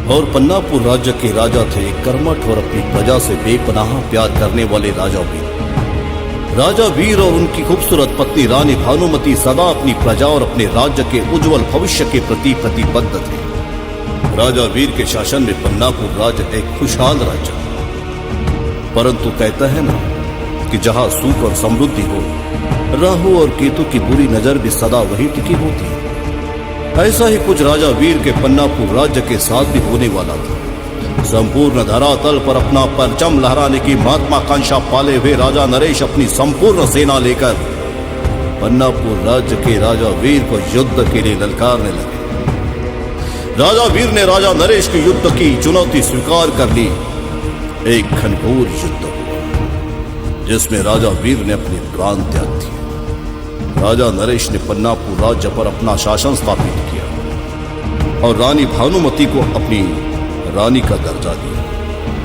और पन्नापुर राज्य के राजा थे कर्मठ और अपनी प्रजा से बेपनाह प्यार करने वाले राजा वीर। राजा वीर और उनकी खूबसूरत पत्नी रानी भानुमति सदा अपनी प्रजा और अपने राज्य के उज्जवल भविष्य के प्रति प्रतिबद्ध थे। राजा वीर के शासन में पन्नापुर राज्य एक खुशहाल राज्य, परंतु कहता है ना कि जहां सुख और समृद्धि हो, राहु और केतु की बुरी नजर भी सदा वही टिकी होती है। ऐसा ही कुछ राजा वीर के पन्नापुर राज्य के साथ भी होने वाला था। संपूर्ण धरातल पर अपना परचम लहराने की महत्वाकांक्षा पाले हुए राजा नरेश अपनी संपूर्ण सेना लेकर पन्नापुर राज्य के राजा वीर को युद्ध के लिए ललकारने लगे। राजा वीर ने राजा नरेश की युद्ध की चुनौती स्वीकार कर ली। एक घनघोर युद्ध हुआ जिसमें राजा वीर ने अपने प्राण त्याग दिए। राजा नरेश ने पन्नापुर राज्य पर अपना शासन स्थापित किया और रानी भानुमति को अपनी रानी का दर्जा दिया,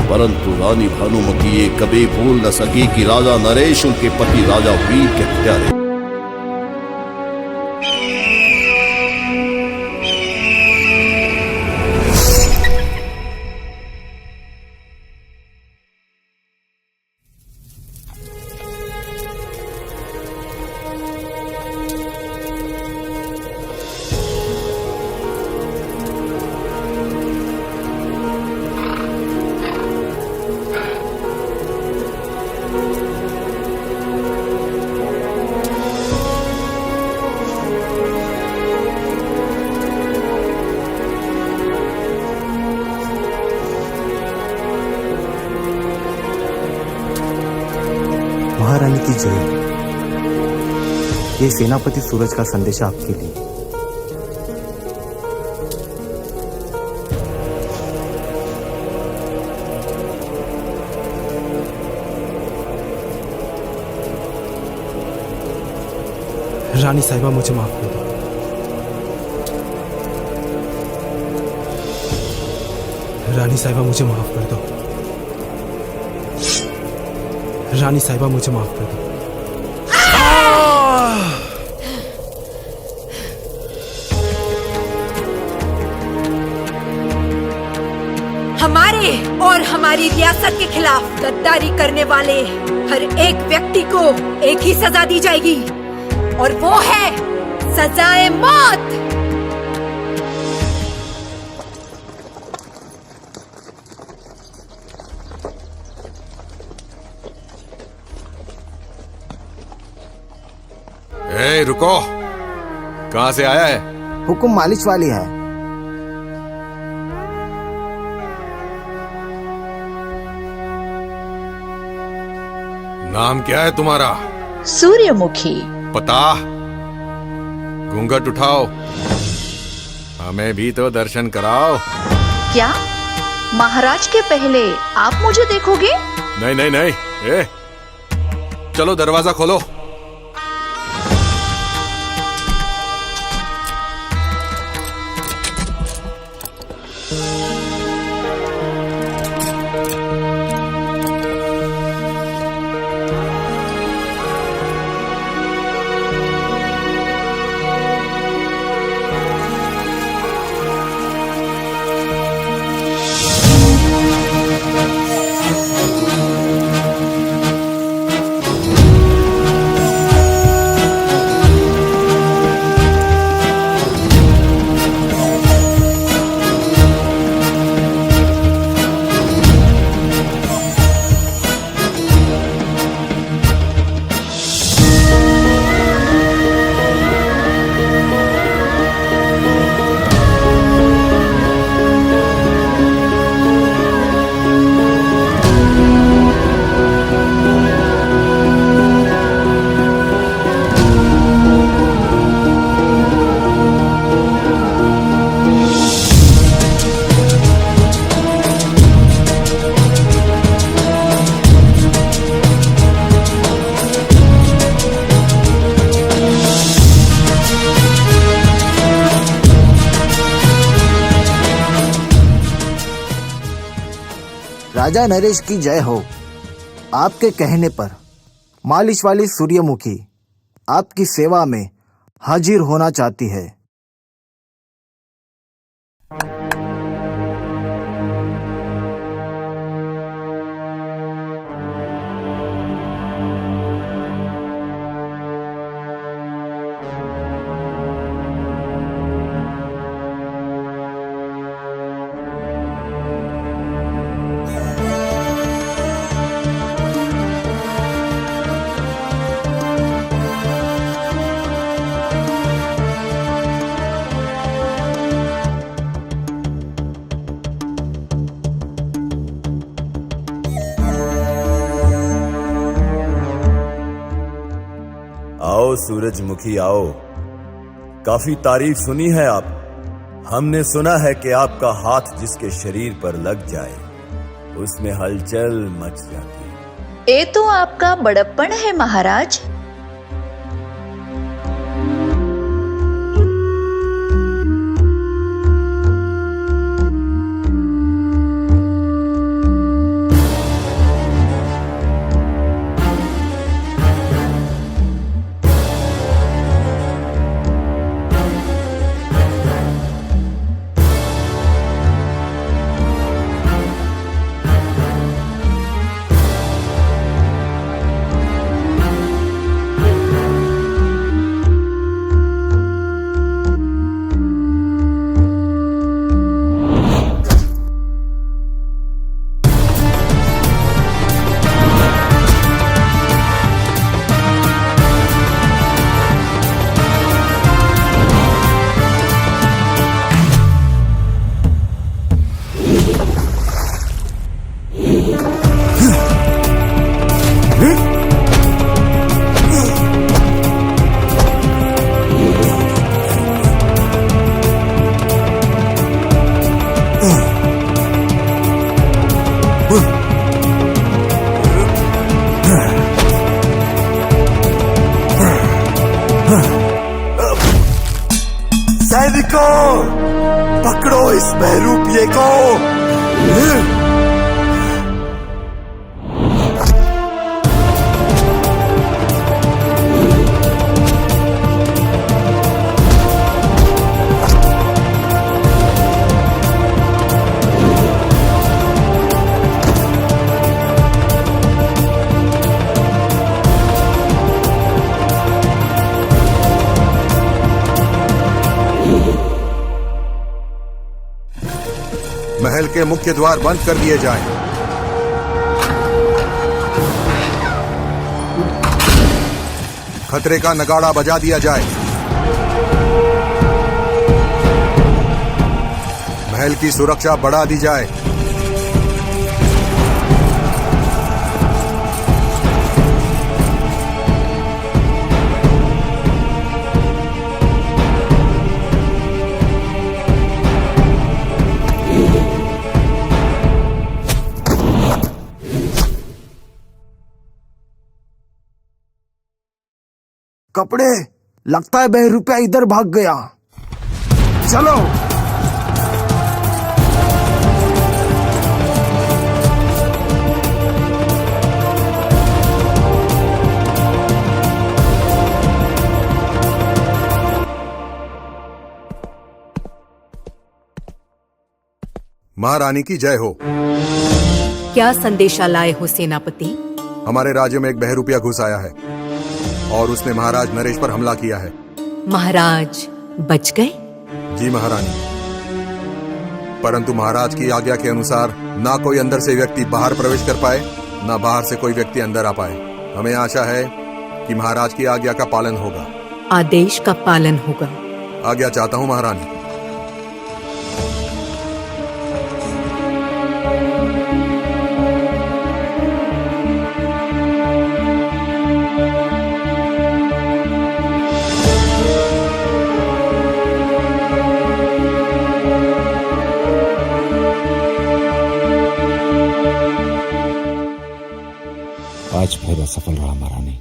परंतु रानी भानुमति ये कभी भूल न सकी कि राजा नरेश उनके पति राजा वीर के प्यारे। महारानी की जय। ये सेनापति सूरज का संदेश आपके लिए। रानी साहिबा मुझे माफ कर दो। रानी साहिबा मुझे माफ कर दो। रानी साहिबा मुझे माफ कर दो। हमारे और हमारी रियासत के खिलाफ गद्दारी करने वाले हर एक व्यक्ति को एक ही सजा दी जाएगी और वो है सजाए मौत। ए, रुको। कहां से आया है? हुकुम मालिश वाली है। नाम क्या है तुम्हारा? सूर्यमुखी। पता? घूंघट उठाओ, हमें भी तो दर्शन कराओ। क्या महाराज के पहले आप मुझे देखोगे? नहीं नहीं नहीं, ए, चलो दरवाजा खोलो। राजा नरेश की जय हो। आपके कहने पर मालिश वाली सूर्यमुखी आपकी सेवा में हाजिर होना चाहती है। सूरजमुखी आओ। काफी तारीफ सुनी है आप। हमने सुना है कि आपका हाथ जिसके शरीर पर लग जाए उसमें हलचल मच जाती है। ये तो आपका बड़प्पन है महाराज। सैनिकों, पकड़ो इस बहरूपिये को। महल के मुख्य द्वार बंद कर दिए जाएं। खतरे का नगाड़ा बजा दिया जाए। महल की सुरक्षा बढ़ा दी जाए। कपड़े, लगता है बहरूपिया इधर भाग गया। चलो। महारानी की जय हो। क्या संदेशा लाए हो सेनापति? हमारे राज्य में एक बहरूपिया घुस आया है और उसने महाराज नरेश पर हमला किया है। महाराज बच गए? जी महारानी, परंतु महाराज की आज्ञा के अनुसार ना कोई अंदर से व्यक्ति बाहर प्रवेश कर पाए, ना बाहर से कोई व्यक्ति अंदर आ पाए। हमें आशा है कि महाराज की आज्ञा का पालन होगा। आदेश का पालन होगा। आज्ञा चाहता हूँ महारानी। आज फिर असफल रहा महारानी।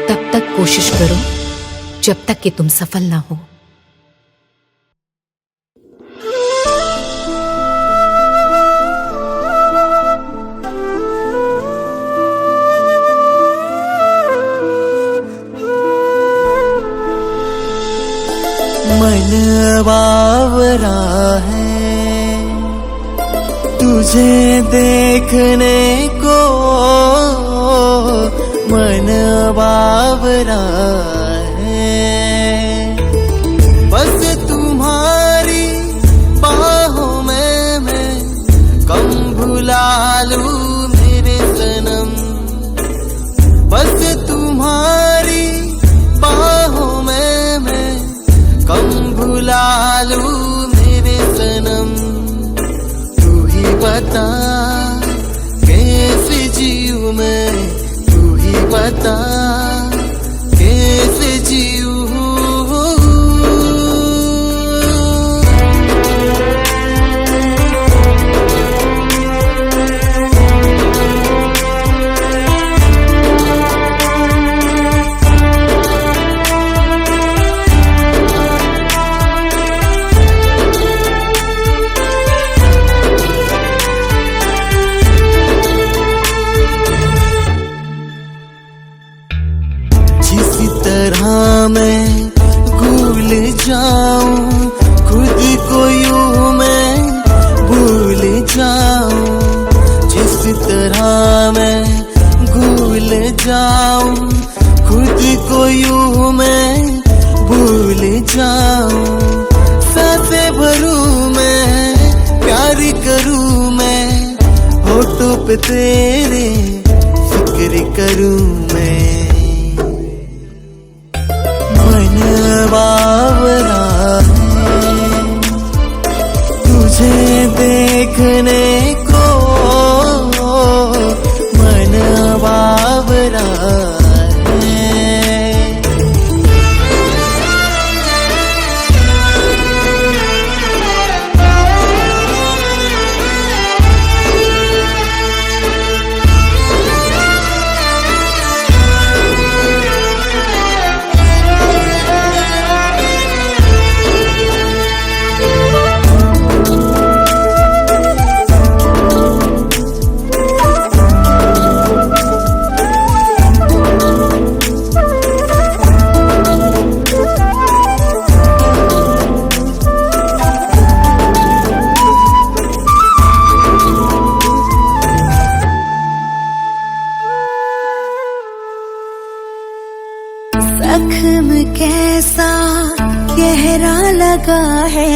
तब तक कोशिश करो जब तक कि तुम सफल ना हो। मन बावरा है तुझे देखने को, मन बावरा है बस तुम्हारी बाहों में मैं कम भुला लूं मेरे सनम। बस तुम्हारी बाहों में मैं कम भुला लूं मेरे सनम। तू ही जाऊं, खुद को यूं मैं भूल जाऊं। सांसें भरूं मैं, प्यार करूं मैं, होठों पे तेरे फिक्र करूं मैं। मन बावरा है तुझे देखने को, मन बावरा है। जख्म कैसा गहरा लगा है,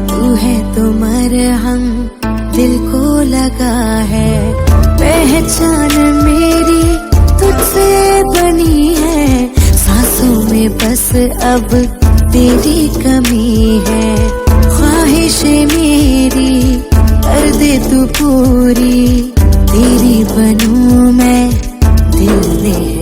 तू है तो मरहम दिल को लगा है। पहचान मेरी तुझसे बनी है, सांसों में बस अब तेरी कमी है। ख्वाहिशें मेरी कर दे तू पूरी, तेरी बनूं मैं दिल में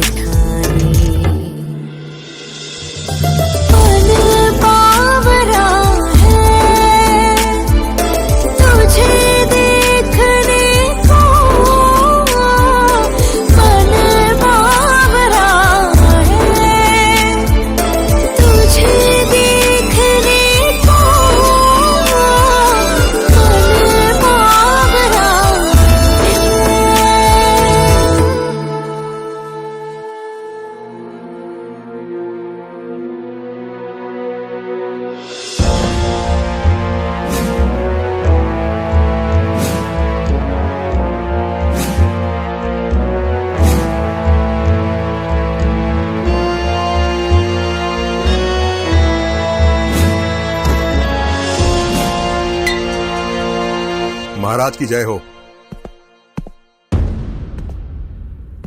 महाराज की जय हो।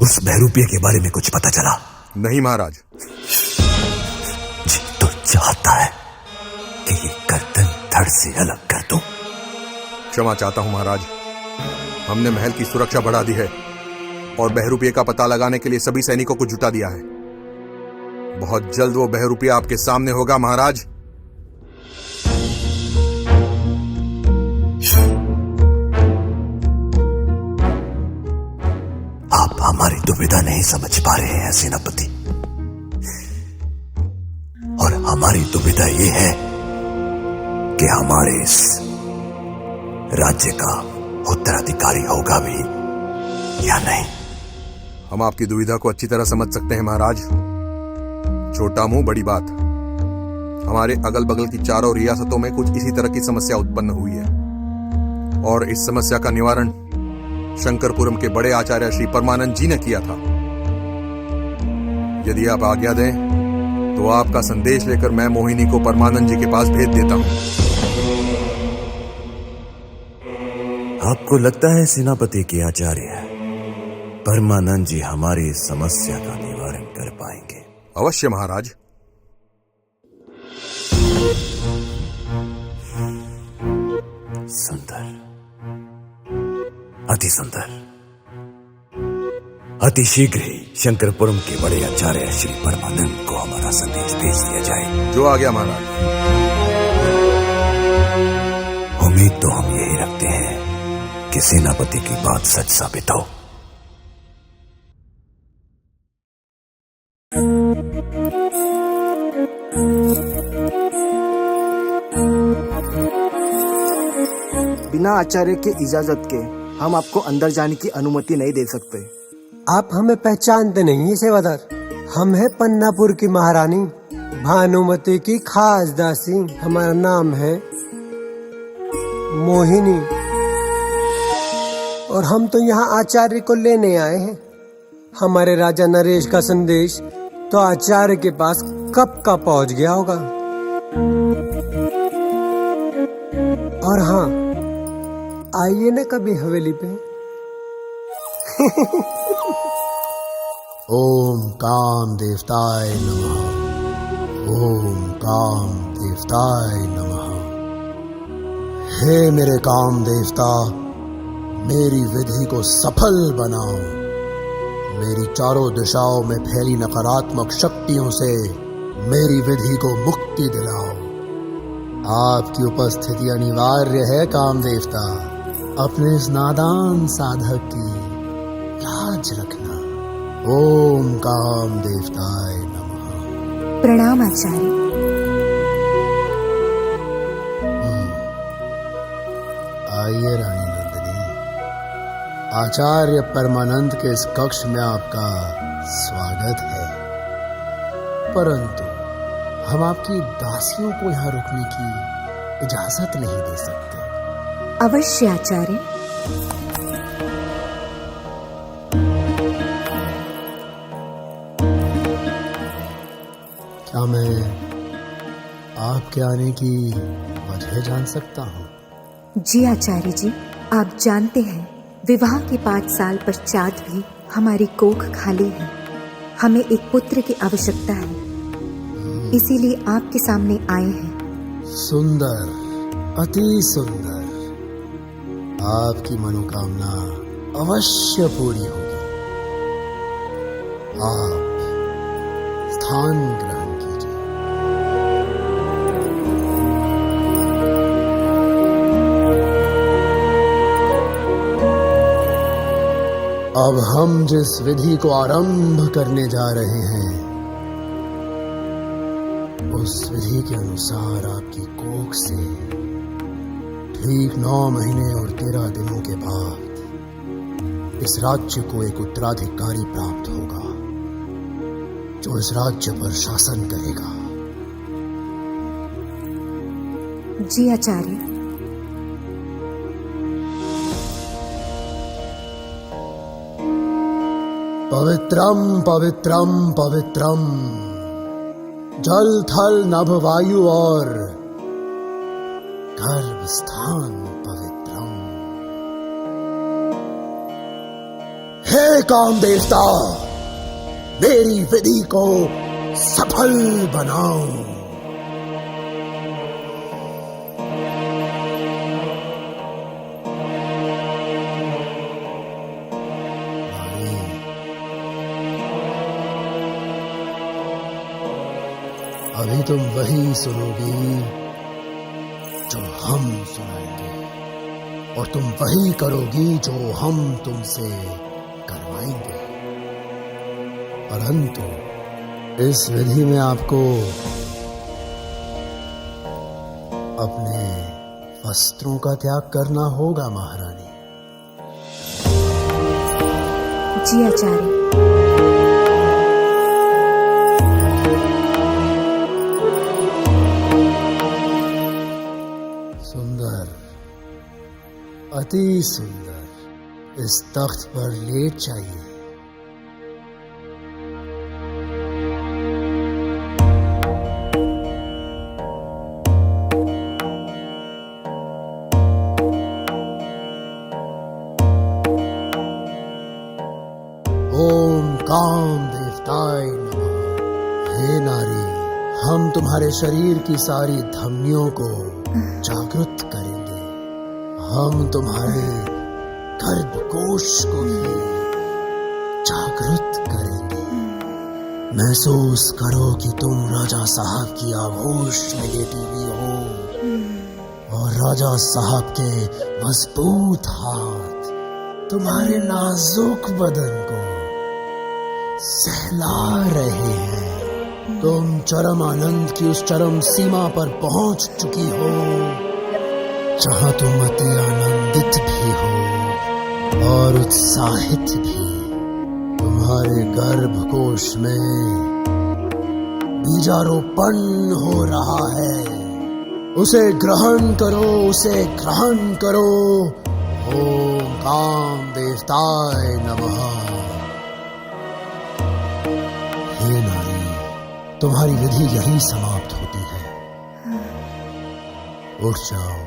उस बहरूपिये के बारे में कुछ पता चला? नहीं महाराज। जी तो चाहता है कि ये गर्दन धड़ से अलग कर दूं। क्षमा चाहता हूं महाराज, हमने महल की सुरक्षा बढ़ा दी है और बहरूपिये का पता लगाने के लिए सभी सैनिकों को जुटा दिया है। बहुत जल्द वो बहरूपिया आपके सामने होगा महाराज। आप हमारी दुविधा नहीं समझ पा रहे हैं सेनापति, और हमारी दुविधा ये है कि हमारे इस राज्य का उत्तराधिकारी होगा भी या नहीं। हम आपकी दुविधा को अच्छी तरह समझ सकते हैं महाराज। छोटा मुंह बड़ी बात। हमारे अगल बगल की चारों रियासतों में कुछ इसी तरह की समस्या उत्पन्न हुई है और इस समस्या का निवारण शंकरपुरम के बड़े आचार्य श्री परमानंद जी ने किया था। यदि आप आज्ञा दें तो आपका संदेश लेकर मैं मोहिनी को परमानंद जी के पास भेज देता हूं। आपको लगता है सेनापति के आचार्य परमानंद जी हमारी समस्या का निवारण कर पाएंगे? अवश्य महाराज। सुंदर, अति सुंदर। अति शीघ्र ही शंकरपुरम के बड़े आचार्य श्री परमानंद को हमारा संदेश भेज दिया जाए। जो आ गया महाराज। उम्मीद तो हम यही रखते हैं कि सेनापति की बात सच साबित हो। बिना आचार्य के इजाजत के हम आपको अंदर जाने की अनुमति नहीं दे सकते। आप हमें पहचानते नहीं सेवादार। हम है पन्नापुर की महारानी भानुमति की खास दासी। हमारा नाम है मोहिनी और हम तो यहाँ आचार्य को लेने आए हैं। हमारे राजा नरेश का संदेश तो आचार्य के पास कब का पहुंच गया होगा। और हाँ, आइए ना कभी हवेली पे। ओम काम देवताय नमः। ओम काम देवताय नमः। हे मेरे काम देवता, मेरी विधि को सफल बनाओ। मेरी चारों दिशाओं में फैली नकारात्मक शक्तियों से मेरी विधि को मुक्ति दिलाओ। आपकी उपस्थिति अनिवार्य है काम देवता। अपने इस नादान साधक की लाज रखना। ओम काम देवताय नमः। प्रणाम आचार्य। आइए रानी नंदिनी, आचार्य परमानंद के इस कक्ष में आपका स्वागत है। परंतु हम आपकी दासियों को यहाँ रुकने की इजाजत नहीं दे सकते। अवश्य आचार्य। क्या मैं आपके आने की वजह जान सकता हूँ? जी आचार्य जी, आप जानते हैं विवाह के 5 साल पश्चात भी हमारी कोख खाली है। हमें एक पुत्र की आवश्यकता है, इसीलिए आपके सामने आए हैं। सुंदर, अति सुंदर। आपकी मनोकामना अवश्य पूरी होगी। आप स्थान ग्रहण कीजिए। अब हम जिस विधि को आरंभ करने जा रहे हैं, उस विधि के अनुसार आपकी कोख से ठीक 9 महीने और 13 दिनों के बाद इस राज्य को एक उत्तराधिकारी प्राप्त होगा, जो इस राज्य पर शासन करेगा। जी आचार्य। पवित्रम पवित्रम पवित्रम, जल थल नभ वायु और गर्भ स्थान पवित्रम। हे काम देवता, मेरी विधि को सफल बनाओ। अभी तुम वही सुनोगी जो हम सुनाएंगे, और तुम वही करोगी जो हम तुमसे करवाएंगे। परंतु इस विधि में आपको अपने वस्त्रों का त्याग करना होगा महारानी। जी आचार्य। सुंदर, अति सुंदर, इस तख्त पर लेट जाइए। ओम काम देवताय नमः। हे नारी, हम तुम्हारे शरीर की सारी धमनियों को जागृत करेंगे। हम तुम्हारे गर्भकोश को भी जागृत करेंगे। महसूस करो कि तुम राजा साहब की आगोश में लेटी हुई हो, और राजा साहब के मजबूत हाथ तुम्हारे नाजुक बदन को सहला रहे हैं। तुम चरम आनंद की उस चरम सीमा पर पहुंच चुकी हो, जहां तुम अति आनंदित भी हो और उत्साहित भी। तुम्हारे गर्भकोश में बीजारोपण हो रहा है। उसे ग्रहण करो, उसे ग्रहण करो। ओम काम देवताय नमः। तुम्हारी विधि यहीं समाप्त होती है। उठ जाओ।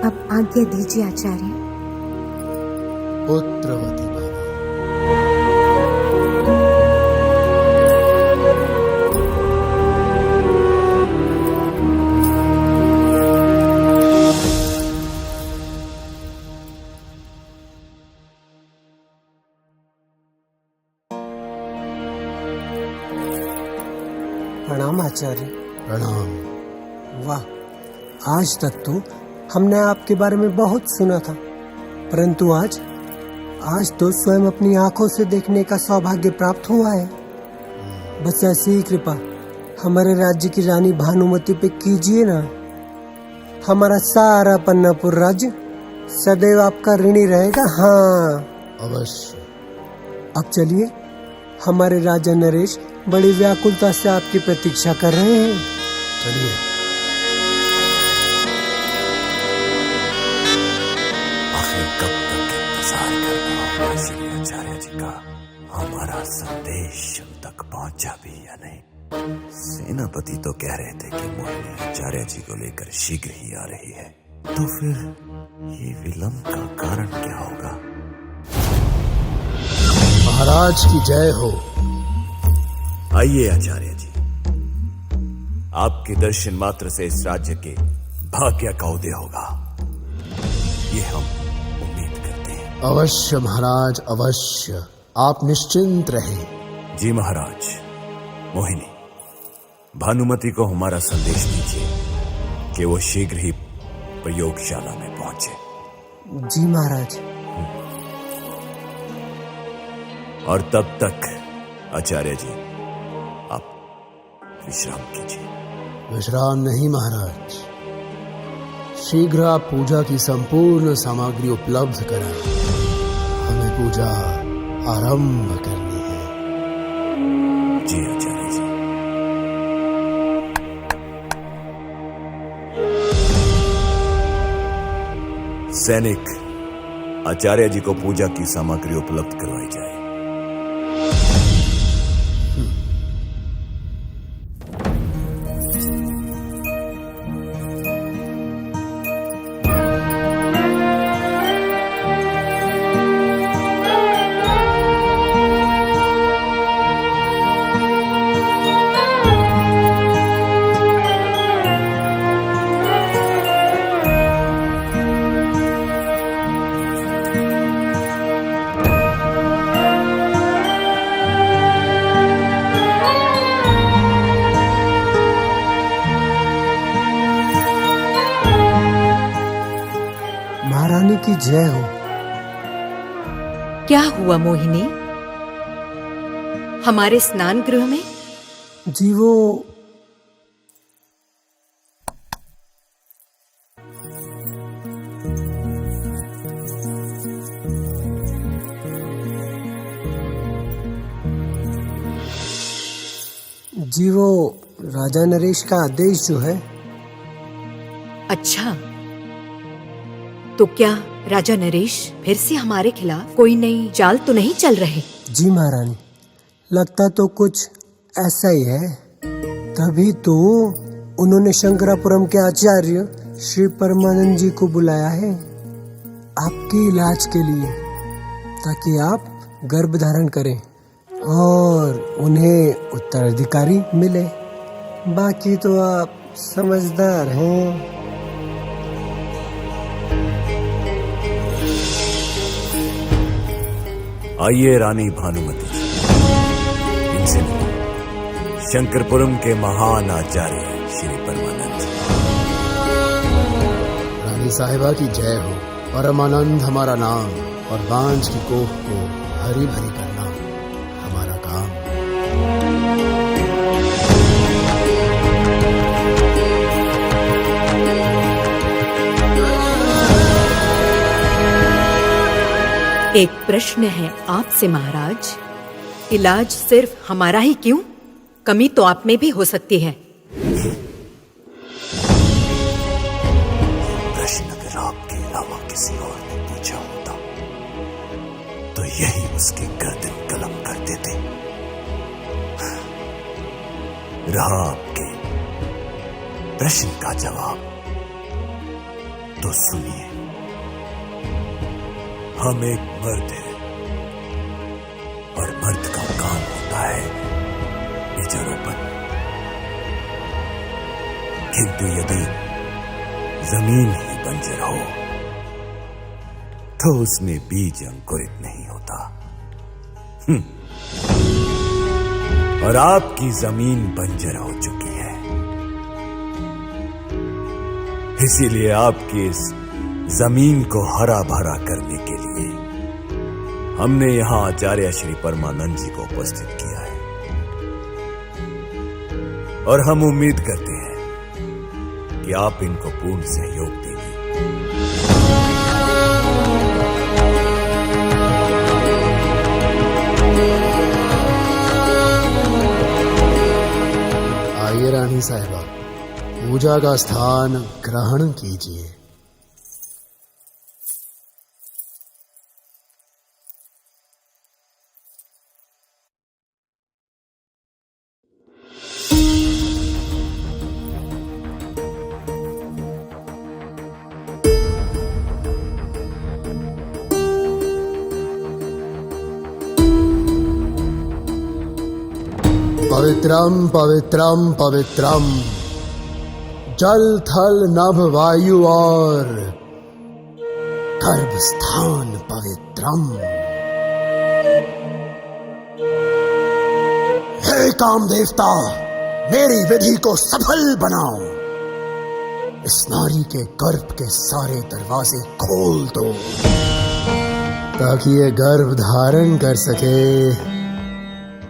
अब आज्ञा दीजिए आचार्य। पुत्रवती भव। प्रणाम आचार्य। प्रणाम। वाह, आज तक तो हमने आपके बारे में बहुत सुना था, परंतु आज तो स्वयं अपनी आंखों से देखने का सौभाग्य प्राप्त हुआ है। बस ऐसी ही कृपा हमारे राज्य की रानी भानुमति पे कीजिए ना। हमारा सारा पन्नापुर राज्य सदैव आपका ऋणी रहेगा। हाँ अवश्य। अब चलिए, हमारे राजा नरेश बड़ी व्याकुलता से आपकी प्रतीक्षा कर रहे हैं। चलिए। आखिर कब तक इंतजार करना होगा श्री आचार्य जी का? हमारा संदेश उन तक पहुंचा भी या नहीं? सेनापति तो कह रहे थे कि मोहिनी आचार्य जी को लेकर शीघ्र ही आ रही है, तो फिर ये विलंब का कारण क्या होगा? महाराज की जय हो। आइए आचार्य जी, आपके दर्शन मात्र से इस राज्य के भाग्य का उदय होगा, ये हम उम्मीद करते हैं। अवश्य महाराज, अवश्य। आप निश्चिंत रहें। जी महाराज। मोहिनी, भानुमति को हमारा संदेश दीजिए कि वो शीघ्र ही प्रयोगशाला में पहुंचे। जी महाराज। और तब तक आचार्य जी आप विश्राम कीजिए। विश्राम नहीं महाराज, शीघ्र आप पूजा की संपूर्ण सामग्री उपलब्ध कराएं। हमें पूजा आरंभ करनी है। जी आचार्य जी। सैनिक, आचार्य जी को पूजा की सामग्री उपलब्ध करवाई जाए। महारानी की जय हो। क्या हुआ मोहिनी? हमारे स्नान गृह में? जी वो राजा नरेश का आदेश जो है। अच्छा, तो क्या राजा नरेश फिर से हमारे खिलाफ कोई नई चाल तो नहीं चल रहे? जी महारानी, लगता तो कुछ ऐसा ही है। तभी तो उन्होंने शंकरापुरम के आचार्य श्री परमानंद जी को बुलाया है आपके इलाज के लिए, ताकि आप गर्भ धारण करें और उन्हें उत्तराधिकारी मिले। बाकी तो आप समझदार हैं। आइए रानी भानुमति, इनसे शंकरपुरम के महान आचार्य श्री परमानंद। रानी साहिबा की जय हो। परमानंद हमारा नाम और बांझ की कोख को हरी भरी करना हमारा काम। एक प्रश्न है आपसे महाराज, इलाज सिर्फ हमारा ही क्यों? कमी तो आप में भी हो सकती है। श्राप के अलावा किसी और ने पूछा होता तो यही उसके गर्दन कलम कर देते। रहा आपके प्रश्न का जवाब तो सुनिए। हम एक मर्द हैं और मर्द का काम होता है बीजारोपण। किंतु यदि जमीन ही बंजर हो तो उसमें बीज अंकुरित नहीं होता। और आपकी जमीन बंजर हो चुकी है, इसीलिए आपकी इस जमीन को हरा भरा करने के लिए हमने यहां आचार्य श्री परमानंद जी को उपस्थित किया है। और हम उम्मीद करते हैं कि आप इनको पूर्ण सहयोग देंगे। आइए रानी साहिबा, पूजा का स्थान ग्रहण कीजिए। पवित्रम पवित्रम पवित्रम, जल थल नभ वायु और गर्भ स्थान पवित्रम। हे काम देवता, मेरी विधि को सफल बनाओ। इस नारी के गर्भ के सारे दरवाजे खोल दो ताकि ये गर्भ धारण कर सके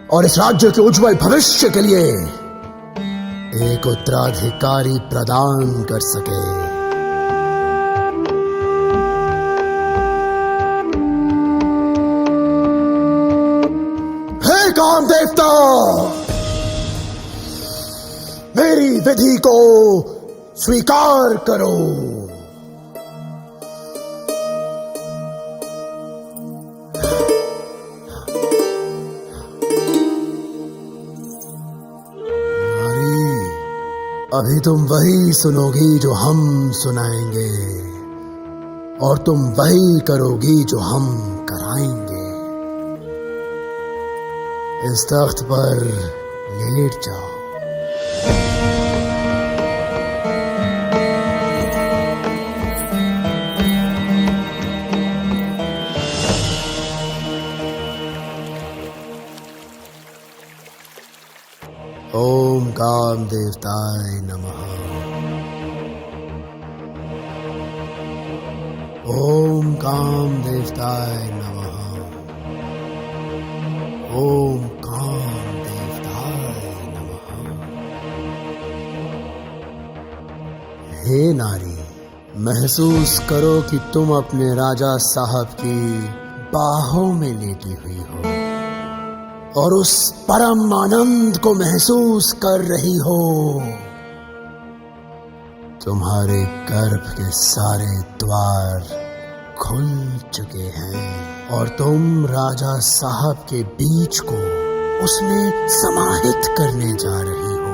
और इस राज्य के उज्जवल भविष्य के लिए एक उत्तराधिकारी प्रदान कर सके। हे काम देवता, मेरी विधि को स्वीकार करो। अभी तुम वही सुनोगी जो हम सुनाएंगे और तुम वही करोगी जो हम कराएंगे। इस तख्त पर लेट जाओ। ओम काम देवताय नमः। ओम काम देवताय नमः। ओम काम देवताय नमः। हे नारी, महसूस करो कि तुम अपने राजा साहब की बाहों में लेटी हुई हो और उस परम आनंद को महसूस कर रही हो। तुम्हारे गर्भ के सारे द्वार खुल चुके हैं और तुम राजा साहब के बीज को उसमें समाहित करने जा रही हो।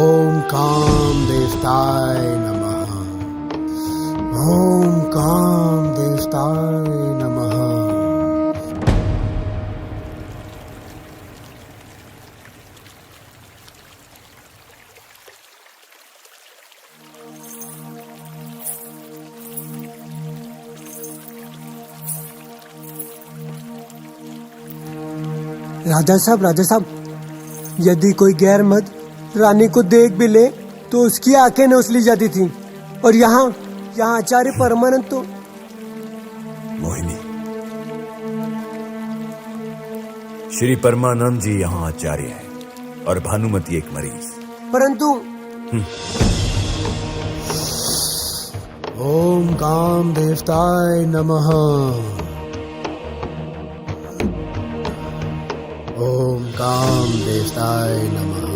ओम काम देवताय नमः। ओम काम देवताय नमः। राजा साहब, यदि कोई गैर मर्द रानी को देख भी ले तो उसकी आंखें नोच ली जाती थी। और यहाँ आचार्य परमानंद तो। मोहिनी, श्री परमानंद जी यहाँ आचार्य है और भानुमति एक मरीज। परंतु ओम काम देवताय नमः। ओम काम देवताय नमः।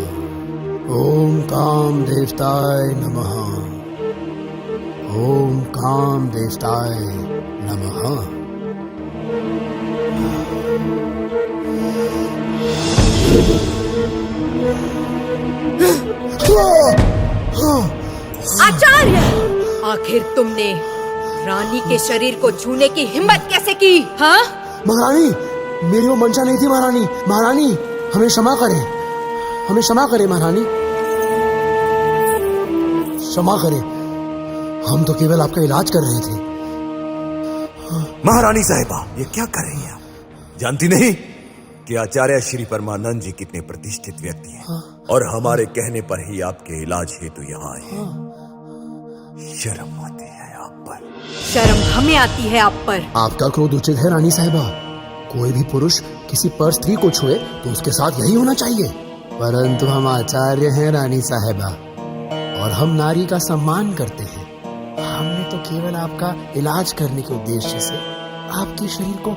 ओम काम देवताय नमः। ओम काम देवताय नमः। आचार्य, आखिर तुमने रानी के शरीर को छूने की हिम्मत कैसे की? हाँ महारानी, मेरी वो मंशा नहीं थी महारानी। महारानी, हमें क्षमा करें, हमें क्षमा करें महारानी, क्षमा करें। हम तो केवल आपका इलाज कर रहे थे। महारानी साहिबा, ये क्या कर रही हैं आप? जानती नहीं कि आचार्य श्री परमानंद जी कितने प्रतिष्ठित व्यक्ति हैं और हमारे कहने पर ही आपके इलाज हेतु यहाँ आए हैं। शर्म आती है आप पर। शर्म हमें आती है आप पर। आपका क्रोध उचित है रानी साहिबा। कोई भी पुरुष किसी पर स्त्री को छुए तो उसके साथ यही होना चाहिए, परंतु हम आचार्य हैं रानी साहिबा, और हम नारी का सम्मान करते हैं। हमने तो केवल आपका इलाज करने के उद्देश्य से आपके शरीर को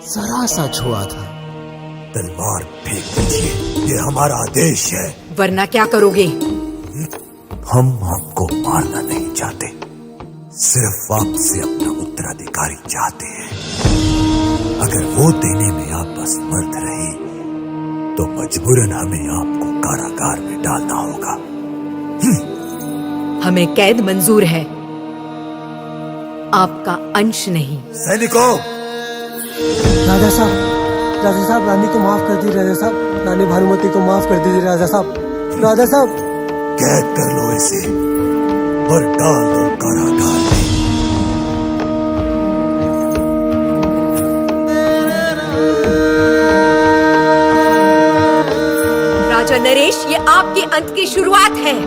जरा सा छुआ था। तलवार फेंक दीजिए, ये हमारा आदेश है। वरना क्या करोगे? हम आपको मारना नहीं चाहते, सिर्फ आपसे अपना उत्तराधिकारी चाहते हैं। अगर वो देने में आप असमर्थ रहे तो मजबूरन हमें आपको कारागार में डालना होगा। हमें कैद मंजूर है, आपका अंश नहीं। सैनिकों! राजा साहब, रानी को माफ कर दीजिए। राजा साहब, रानी भानुमति को माफ कर दीजिए। राजा साहब, राजा साहब, कैद कर लो इसे और डाल दो कारागार में। राजा नरेश, ये आपके अंत की शुरुआत है।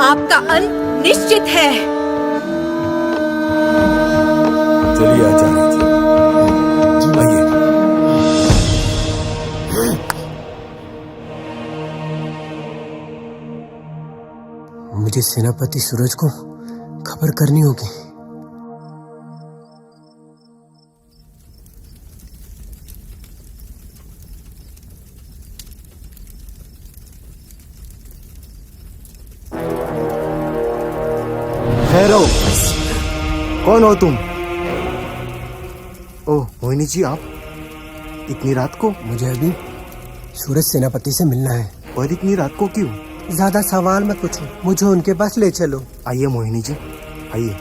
आपका अंत निश्चित है। चलिए आचार्य जी, आइए। मुझे सेनापति सूरज को खबर करनी होगी। ठहरो, कौन हो तुम? ओह मोहिनी जी, आप इतनी रात को? मुझे अभी सूरज सेनापति से मिलना है। और इतनी रात को क्यों? ज्यादा सवाल मत पूछो, मुझे उनके पास ले चलो। आइए मोहिनी जी, आइए।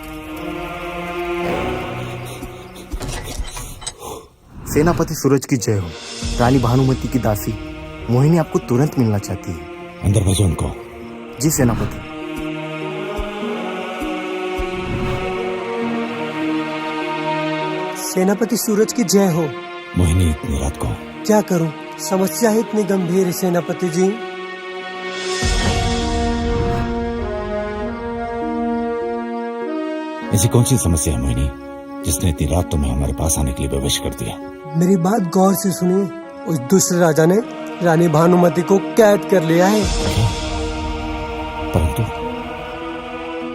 सेनापति सूरज की जय हो। रानी भानुमति की दासी मोहिनी आपको तुरंत मिलना चाहती है। अंदर भेजो उनको। जी सेनापति। सेनापति सूरज की जय हो। मोहिनी इतनी रात को? क्या करूं, समस्या ही इतनी गंभीर है सेनापति जी। ऐसी कौन सी समस्या है मोहिनी जिसने इतनी रात तुम्हें हमारे पास आने के लिए प्रवेश कर दिया? मेरी बात गौर से सुनिए। उस दुष्ट राजा ने रानी भानुमति को कैद कर लिया है। परंतु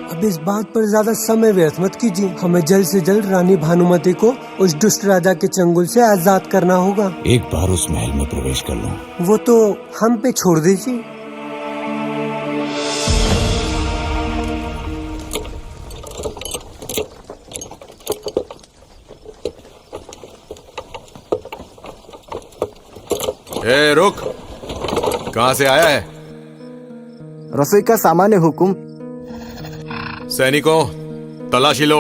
अब इस बात पर ज्यादा समय व्यर्थ मत कीजिए। हमें जल्द से जल्द रानी भानुमति को उस दुष्ट राजा के चंगुल से आजाद करना होगा। एक बार उस महल में प्रवेश कर लो। वो तो हम पे छोड़ दीजिए। ए, रुक! कहां से आया है? रसोई का सामान है हुकुम। सैनिकों, तलाशी लो।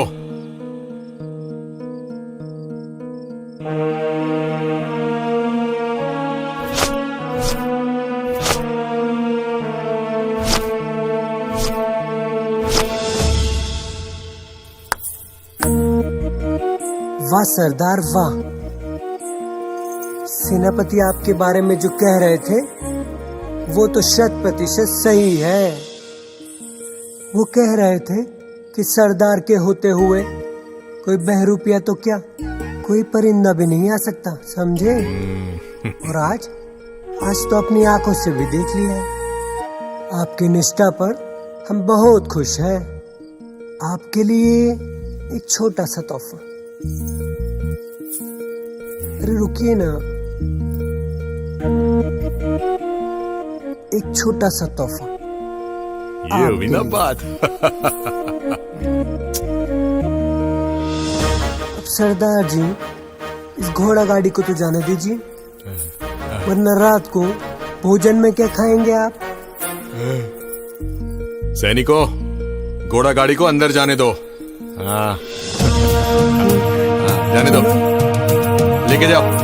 वाह सरदार वाह। सेनापति आपके बारे में जो कह रहे थे वो तो 100% सही है। वो कह रहे थे कि सरदार के होते हुए कोई बहरूपिया तो क्या, कोई परिंदा भी नहीं आ सकता, समझे? और आज तो अपनी आंखों से भी देख लिया है। आपकी निष्ठा पर हम बहुत खुश हैं। आपके लिए एक छोटा सा तोहफा। अरे रुकिए ना, एक छोटा सा तोहफा। ये हुई ना बात। सरदार जी, इस घोड़ा गाड़ी को तो जाने दीजिए, वरना रात को भोजन में क्या खाएंगे आप? सैनिकों, घोड़ा गाड़ी को अंदर जाने दो। हाँ, जाने दो, लेके जाओ।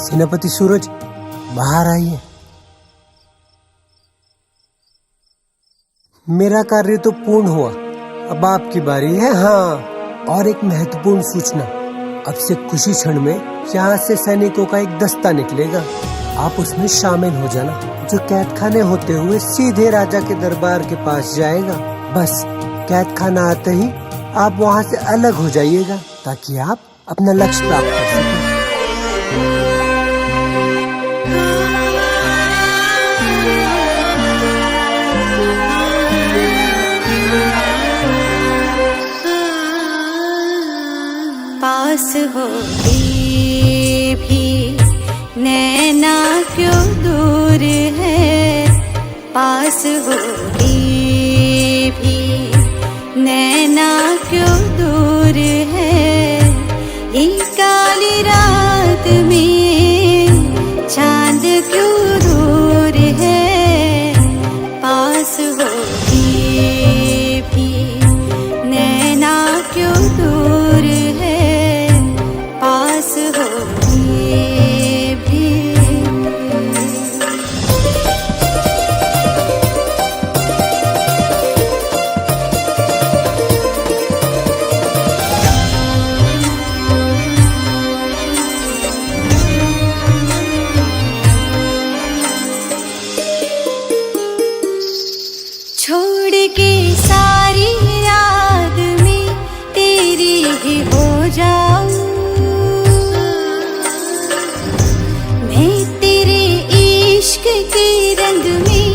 सेनापति सूरज, बाहर आइए। मेरा कार्य तो पूर्ण हुआ, अब आपकी बारी है। हाँ, और एक महत्वपूर्ण सूचना, अब से कुछ ही क्षण में यहाँ से सैनिकों का एक दस्ता निकलेगा, आप उसमें शामिल हो जाना, जो कैद खाने होते हुए सीधे राजा के दरबार के पास जाएगा। बस कैद खाना आते ही आप वहाँ से अलग हो जाइएगा, ताकि आप अपना लक्ष्य प्राप्त कर सकें। पास होके भी नैना क्यों दूर है, पास होके भी नैना क्यों दूर है, ये काली रात में चांद क्यों दूर है, पास होके भी नैना क्यों दूर है, पास होके भी। छोड़ के सारी याद में तेरी ही हो जाऊं, मैं तेरे इश्क के रंग में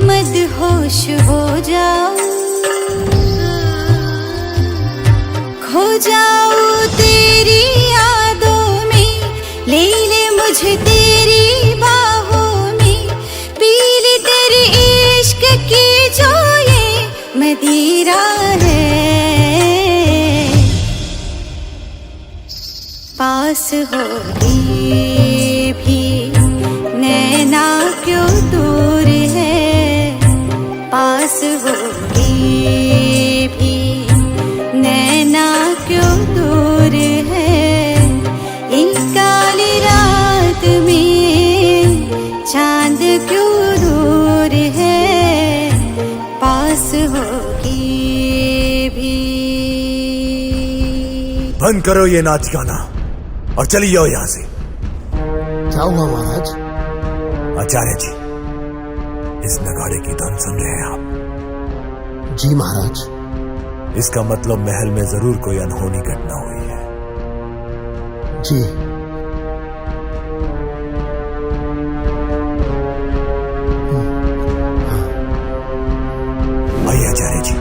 मदहोश हो जाऊं, खो जाऊं तेरी यादों में, ले ले मुझे तेरी बाहों में, पी ले तेरे इश्क की जो ये मदिरा है, पास होके भी नैना क्यों दूर है, पास होके भी नैना क्यों दूर है, इन काली रात में चांद क्यों दूर है, पास होके भी। बंद करो ये नाच गाना और चली जाओ यहाँ से। क्या हुआ महाराज? आचार्य जी, इस नगाड़े की धुन सुन रहे हैं आप? जी महाराज। इसका मतलब महल में जरूर कोई अनहोनी घटना हुई है। जी। आइए आचार्य जी।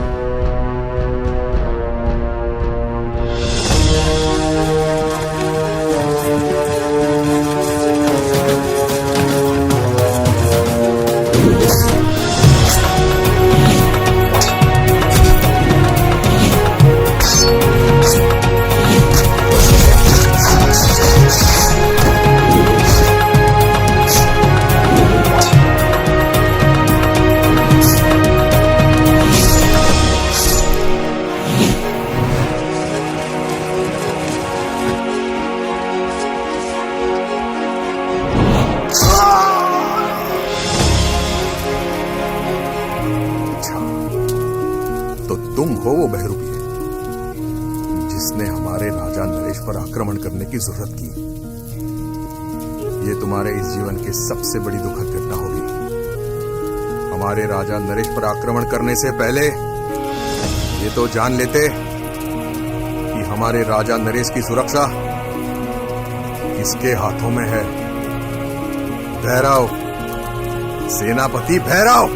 तुम हो वो बहरूपिया जिसने हमारे राजा नरेश पर आक्रमण करने की जरूरत की। ये तुम्हारे इस जीवन की सबसे बड़ी दुखद घटना होगी। हमारे राजा नरेश पर आक्रमण करने से पहले ये तो जान लेते कि हमारे राजा नरेश की सुरक्षा किसके हाथों में है। भैरव, सेनापति भैरव,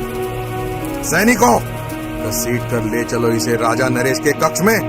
सैनिकों, घसीट कर ले चलो इसे राजा नरेश के कक्ष में।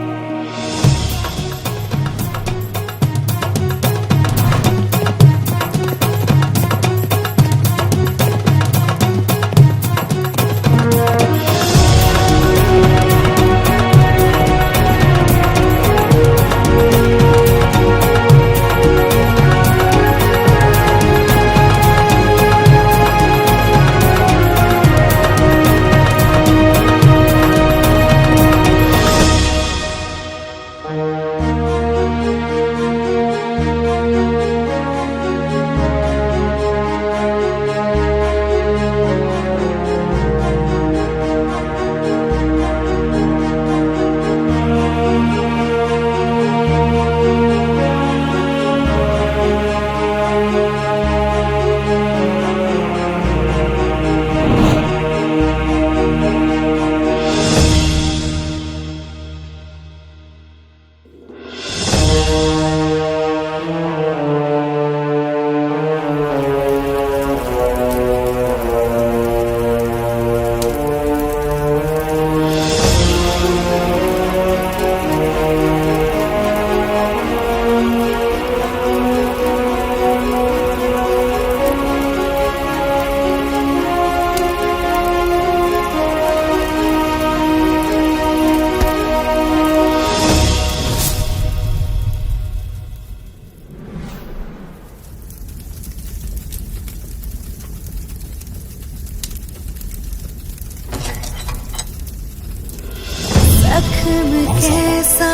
कैसा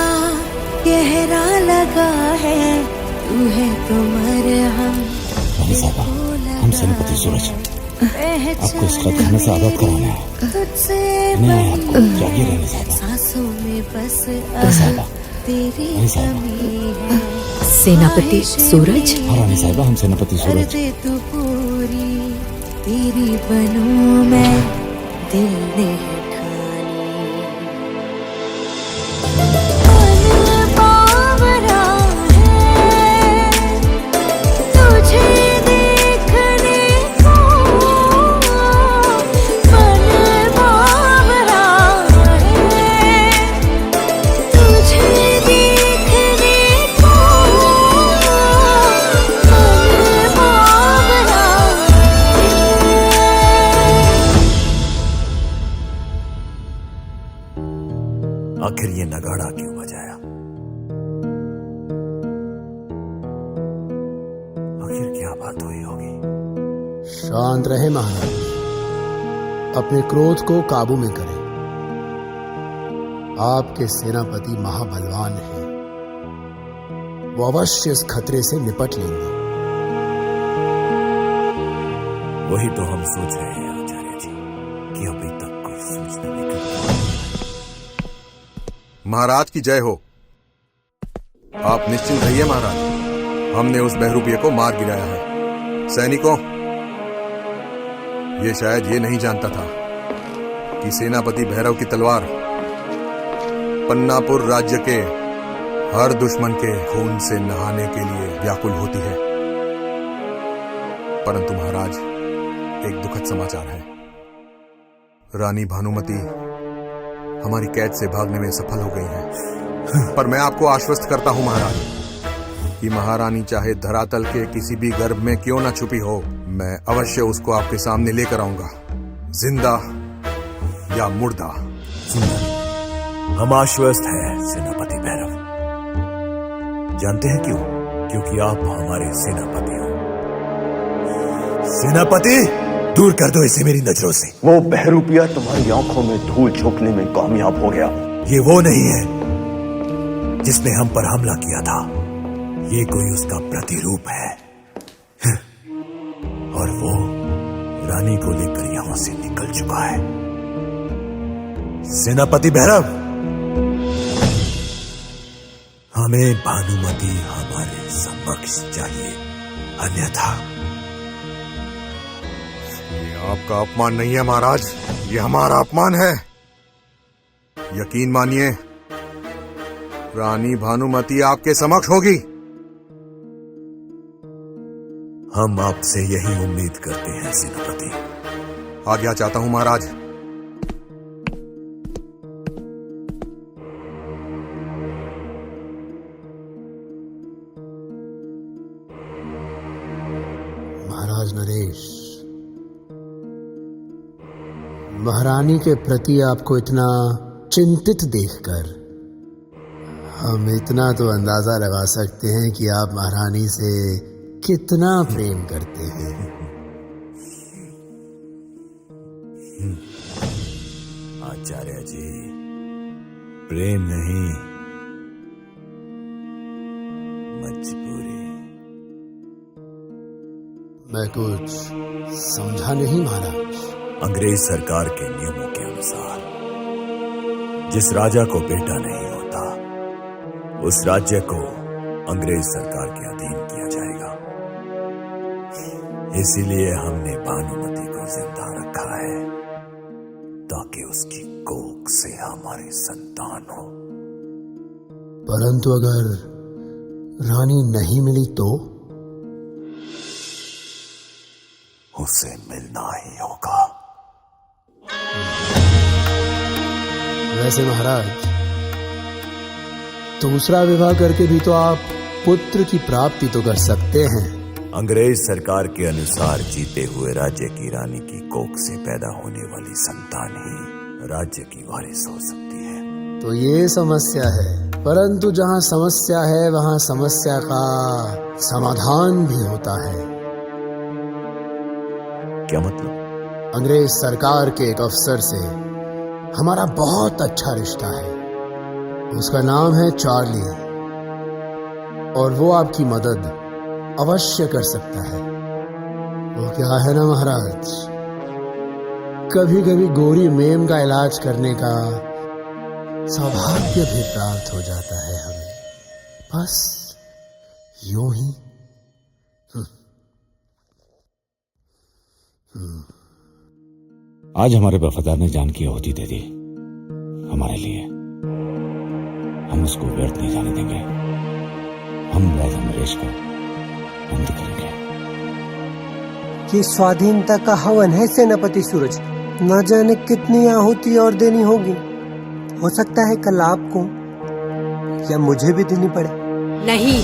गहरा लगा है, तू है तो मरहम। हम सेनापति सूरज आपको इस कद खाने से आजाद कराना है। तुझसे नहीं आपको जागी रहने साहबा। सांसों में बस तेरी कमी है। सेनापति सूरज। रानी साहिबा, हम सेनापति सूरज। दे तू पूरी तेरी बनूं मैं, दिल ने आखिर ये नगाड़ा क्यों बजाया? आखिर क्या बात हुई होगी? शांत रहे महाराज, अपने क्रोध को काबू में करें। आपके सेनापति महाबलवान हैं, वो अवश्य इस खतरे से निपट लेंगे। वही तो हम सोच रहे हैं आचार्य जी, कि अभी तक कोई सूचना नहीं कर। महाराज की जय हो। आप निश्चिंत रहिए महाराज, हमने उस बहरूपिये को मार गिराया है। सैनिकों, ये शायद ये नहीं जानता था कि सेनापति भैरव की तलवार पन्नापुर राज्य के हर दुश्मन के खून से नहाने के लिए व्याकुल होती है। परंतु महाराज, एक दुखद समाचार है। रानी भानुमति हमारी कैद से भागने में सफल हो गई हैं। पर मैं आपको आश्वस्त करता हूं महाराज कि महारानी चाहे धरातल के किसी भी गर्भ में क्यों ना छुपी हो, मैं अवश्य उसको आपके सामने लेकर आऊंगा, जिंदा या मुर्दा। हम आश्वस्त हैं सेनापति भैरव। जानते हैं क्यों? क्योंकि आप हमारे सेनापति हो। सेनापति, दूर कर दो इसे मेरी नजरों से। वो बहरूपिया तुम्हारी आंखों में धूल झोंकने में कामयाब हो गया। ये वो नहीं है जिसने हम पर हमला किया था, ये कोई उसका प्रतिरूप है। और वो रानी को लेकर यहां से निकल चुका है। सेनापति भैरव, हमें भानुमति हमारे समक्ष चाहिए, अन्यथा ये आपका अपमान नहीं है महाराज, ये हमारा अपमान है। यकीन मानिए, रानी भानुमति आपके समक्ष होगी। हम आपसे यही उम्मीद करते हैं सेनापति। आज्ञा चाहता हूं महाराज। महाराज नरेश, महारानी के प्रति आपको इतना चिंतित देखकर हम इतना तो अंदाजा लगा सकते हैं कि आप महारानी से कितना प्रेम करते हैं। आचार्य जी, प्रेम नहीं, मजबूरी। मैं कुछ समझा नहीं महाराज। अंग्रेज सरकार के नियमों के अनुसार जिस राजा को बेटा नहीं होता, उस राज्य को अंग्रेज सरकार के अधीन किया जाएगा। इसीलिए हमने भानुमति को जिंदा रखा है, ताकि उसकी कोख से हमारी संतान हो। परंतु अगर रानी नहीं मिली तो? उसे मिलना ही होगा। वैसे महाराज, दूसरा विवाह करके भी तो आप पुत्र की प्राप्ति तो कर सकते हैं। अंग्रेज सरकार के अनुसार जीते हुए राज्य की रानी की कोख से पैदा होने वाली संतान ही राज्य की वारिस हो सकती है। तो ये समस्या है, परंतु जहाँ समस्या है वहाँ समस्या का समाधान भी होता है। क्या मतलब? अंग्रेज सरकार के एक अफसर से हमारा बहुत अच्छा रिश्ता है। उसका नाम है चार्ली, और वो आपकी मदद अवश्य कर सकता है। वो क्या है ना महाराज, कभी कभी गोरी मेम का इलाज करने का सौभाग्य भी प्राप्त हो जाता है हमें, बस यूं ही। आज हमारे वफादार ने जान की आहुति दे दी हमारे लिए। हम उसको व्यर्थ नहीं जाने देंगे। हम राजा नरेश का अंत करेंगे। ये स्वाधीनता का हवन है सेनापति सूरज, न जाने कितनी आहुति और देनी होगी। हो सकता है कल आपको या मुझे भी देनी पड़े। नहीं,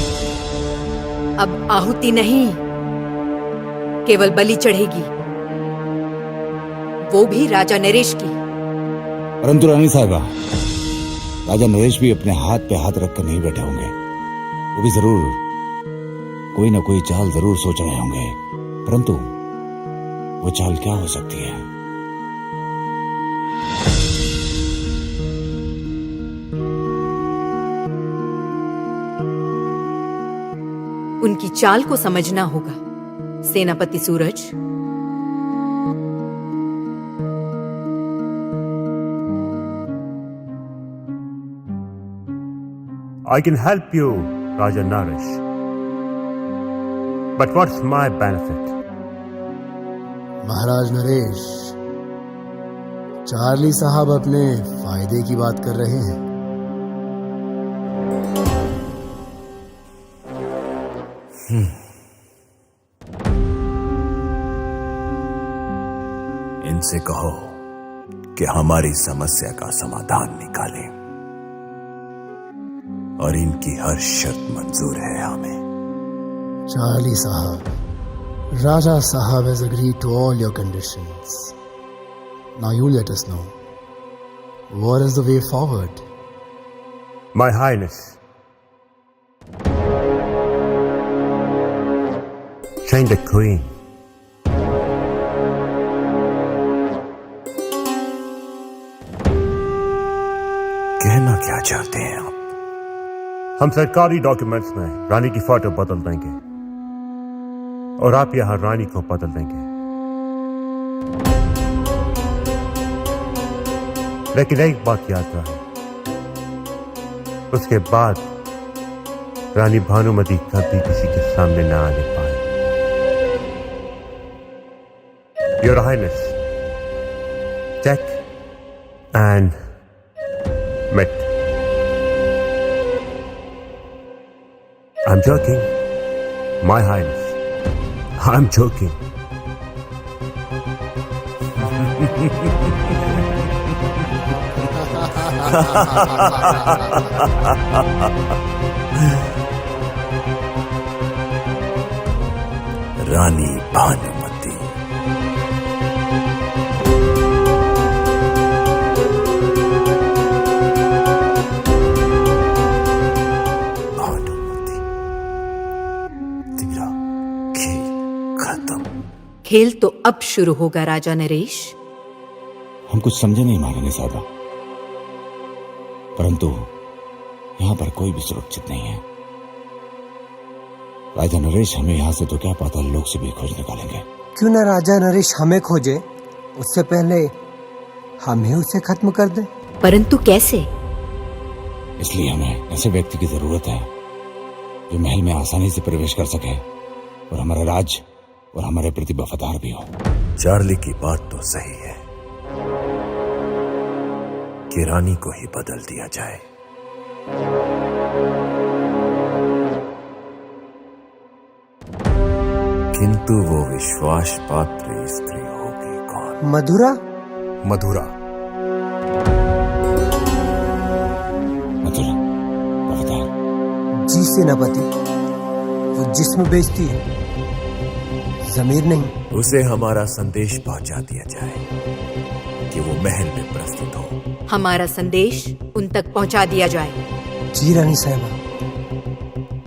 अब आहुति नहीं, केवल बलि चढ़ेगी, वो भी राजा नरेश की। परंतु रानी साहिबा, राजा नरेश भी अपने हाथ पे हाथ रखकर नहीं बैठे होंगे। वो भी जरूर कोई ना कोई चाल जरूर सोच रहे होंगे, परंतु वो चाल क्या हो सकती है? उनकी चाल को समझना होगा सेनापति सूरज। I can help you, Raja Naresh. But what's my benefit? Maharaj Naresh, Charlie साहब अपने फायदे की बात कर रहे हैं। इनसे कहो कि हमारी समस्या का समाधान निकालें, और इनकी हर शर्त मंजूर है हमें। चार्ली साहब, Raja Sahab has agreed to all your conditions. Now you let us know, what is the way forward? My Highness, change the Queen. कहना क्या चाहते हैं आप? हम सरकारी डॉक्यूमेंट्स में रानी की फोटो बदल देंगे और आप यहां रानी को बदल देंगे, लेकिन एक बात याद रहे, उसके बाद रानी भानुमति कभी किसी के सामने न आने पाए। Your Highness, check and met. I'm joking, My Highness. I'm joking. रानी भानुमती। भानुमती, तेरा खेल खत्म। खेल तो अब शुरू होगा राजा नरेश। हम कुछ समझे नहीं महारानी साहबा, परंतु यहाँ पर कोई भी सुरक्षित नहीं है। राजा नरेश हमें यहाँ से तो क्या पाताल लोक से भी खोज निकालेंगे। क्यों ना राजा नरेश हमें खोजे, उससे पहले हम ही उसे खत्म कर दें। परंतु कैसे? इसलिए हमें ऐसे व्यक्ति की जरूरत है जो महल में आसानी से प्रवेश कर सके और हमारा राज और हमारे प्रति वफादार भी हो। चार्ली की बात तो सही है कि रानी को ही बदल दिया जाए। किंतु वो विश्वास पात्र स्त्री होगी कौन? मधुरा। मधुरा वफादार जी सेनापति, वो जिस्म बेचती है, जमीर नहीं। उसे हमारा संदेश पहुंचा दिया जाए कि वो महल में प्रस्तुत हो। हमारा संदेश उन तक पहुंचा दिया जाए। जी रानी साहिबा।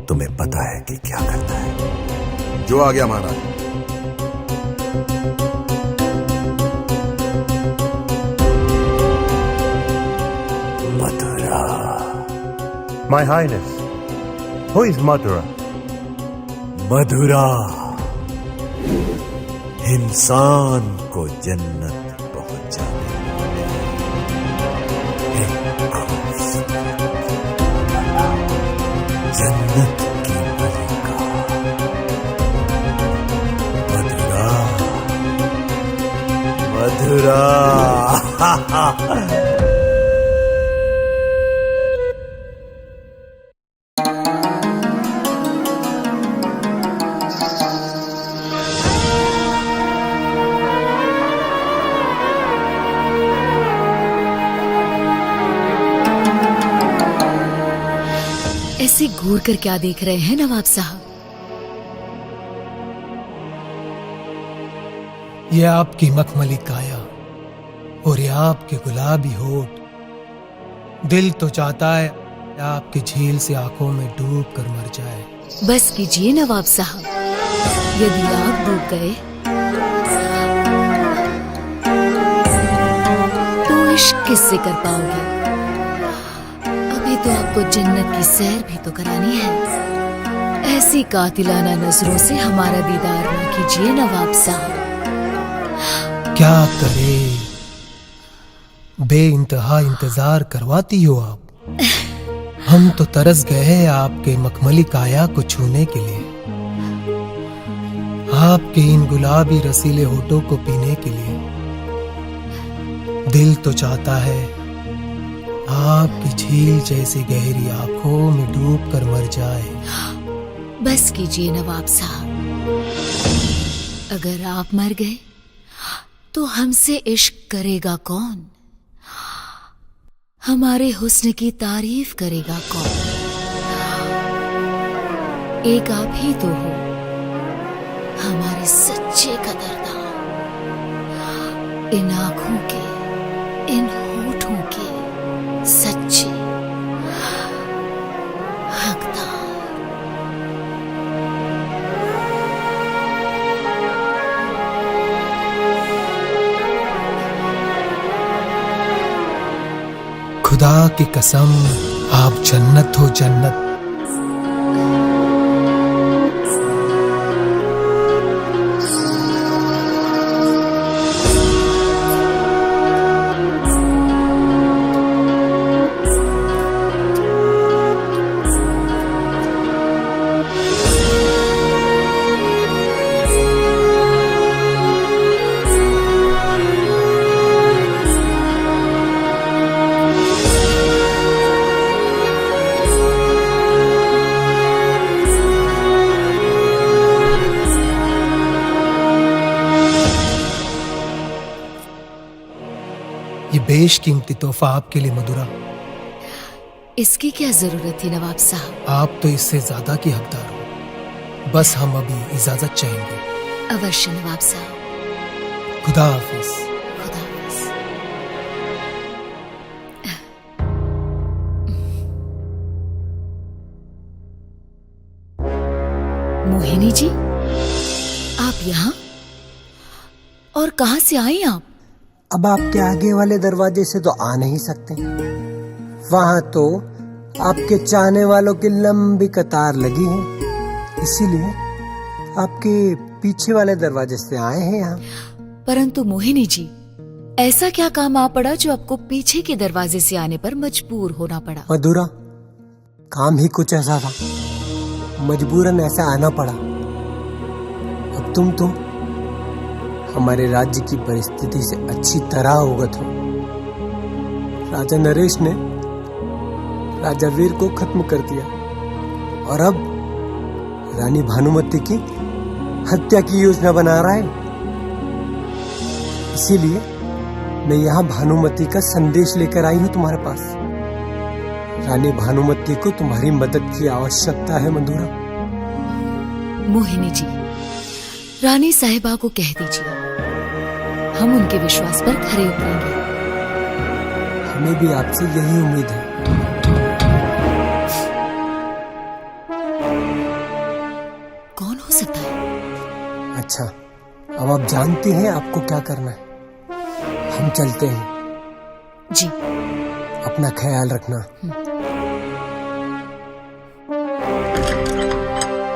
तुम्हें पता है कि क्या करना है। जो आ गया महाराज। मधुरा। My Highness, who is Madhura? मधुरा इंसान को जन्नत पहुंचाने जन्नत की मलिका मधुरा। मधुरा ऐसे घूर कर क्या देख रहे हैं नवाब साहब? ये आपकी मखमली काया और ये आपके गुलाबी होठ, दिल तो चाहता है आपकी झील से आंखों में डूब कर मर जाए। बस कीजिए नवाब साहब, यदि आप डूब गए तो इश्क किससे कर पाओगे? अभी तो आपको जन्नत की सैर भी तो करानी है। ऐसी कातिलाना नजरों से हमारा दीदार न कीजिए नवाब साहब। क्या करे, बेइंतहा इंतजार करवाती हो आप। हम तो तरस गए हैं आपके मखमली काया को छूने के लिए, आपके इन गुलाबी रसीले होठों को पीने के लिए। दिल तो चाहता है आपकी झील जैसी गहरी आंखों में डूब कर मर जाए। बस कीजिए नवाब साहब, अगर आप मर गए तो हमसे इश्क करेगा कौन? हमारे हुस्न की तारीफ करेगा कौन? एक आप ही तो हो हमारे सच्चे कदरदान, इन आंखों के, इन होठों के सच्चे हकदार। खुदा की कसम, आप जन्नत हो जन्नत। ये बेशकीमती तोहफा आपके लिए मधुरा। इसकी क्या जरूरत थी नवाब साहब? आप तो इससे ज्यादा की हकदार हो। बस हम अभी इजाजत चाहेंगे। अवश्य नवाब साहब। खुदा हाफिज। खुदा हाफिज। मोहिनी जी, आप यहाँ? और कहाँ से आई आप? अब आपके आगे वाले दरवाजे से तो आ नहीं सकते। वहां तो आपके चाहने वालों की लंबी कतार लगी है, इसीलिए आपके पीछे वाले दरवाजे से आए हैं यहाँ। परंतु मोहिनी जी, ऐसा क्या काम आ पड़ा जो आपको पीछे के दरवाजे से आने पर मजबूर होना पड़ा? मधुरा, काम ही कुछ ऐसा था, मजबूरन ऐसा आना पड़ा। अब तुम तो हमारे राज्य की परिस्थिति से अच्छी तरह अवगत हो। राजा नरेश ने राजा वीर को खत्म कर दिया और अब रानी भानुमति की हत्या की योजना बना रहा है। इसीलिए मैं यहाँ भानुमति का संदेश लेकर आई हूँ तुम्हारे पास। रानी भानुमति को तुम्हारी मदद की आवश्यकता है मधुरा। मोहिनी जी, रानी साहिबा को कह दीजिए, हम उनके विश्वास पर खरे उतरेंगे। हमें भी आपसे यही उम्मीद है। कौन हो सकता है? अच्छा, अब आप जानते हैं आपको क्या करना है। हम चलते हैं। जी। अपना ख्याल रखना।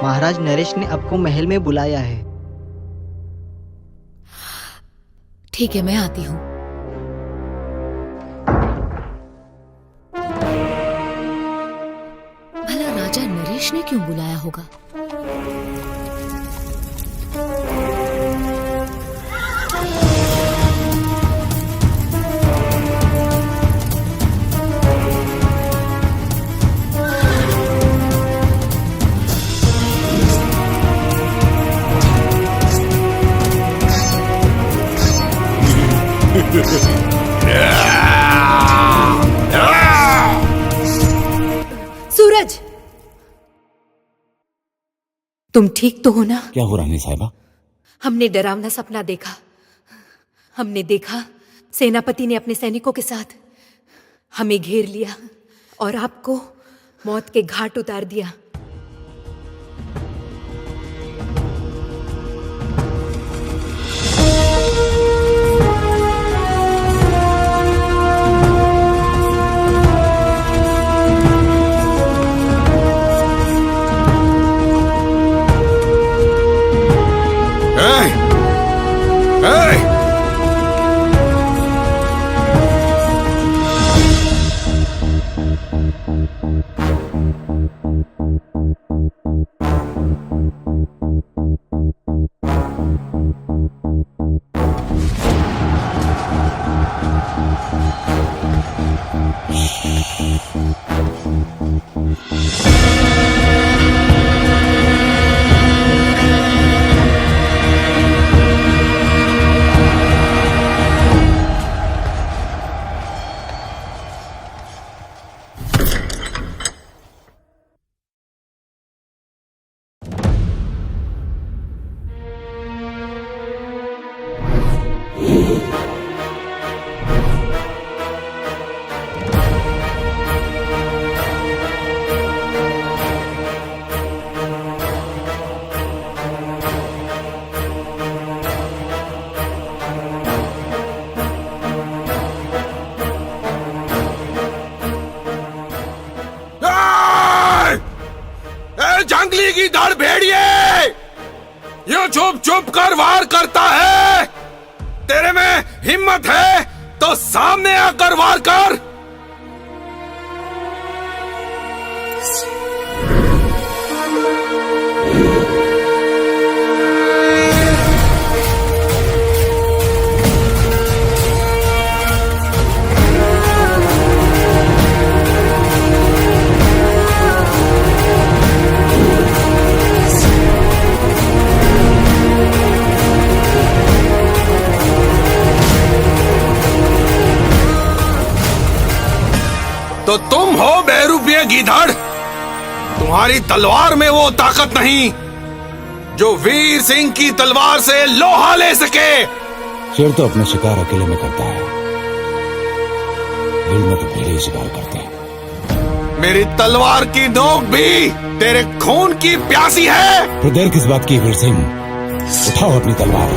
महाराज नरेश ने आपको महल में बुलाया है। ठीक है, मैं आती हूँ। भला राजा नरेश ने क्यों बुलाया होगा? सूरज, तुम ठीक तो हो ना? क्या हो रानी साहिबा? हमने डरावना सपना देखा। हमने देखा सेनापति ने अपने सैनिकों के साथ हमें घेर लिया और आपको मौत के घाट उतार दिया। जंगली की धड़ भेड़िए, यो चुप चुप कर वार करता है। तेरे में हिम्मत है तो सामने आकर वार कर। तो तुम हो बेरुपये गीधड़। तुम्हारी तलवार में वो ताकत नहीं जो वीर सिंह की तलवार से लोहा ले सके। शेर तो अपना शिकार अकेले में करता है, भीड़ में तो भेड़े ही शिकार करते हैं। मेरी तलवार की नोक भी तेरे खून की प्यासी है। फिर देर किस बात की वीर सिंह, उठाओ अपनी तलवार।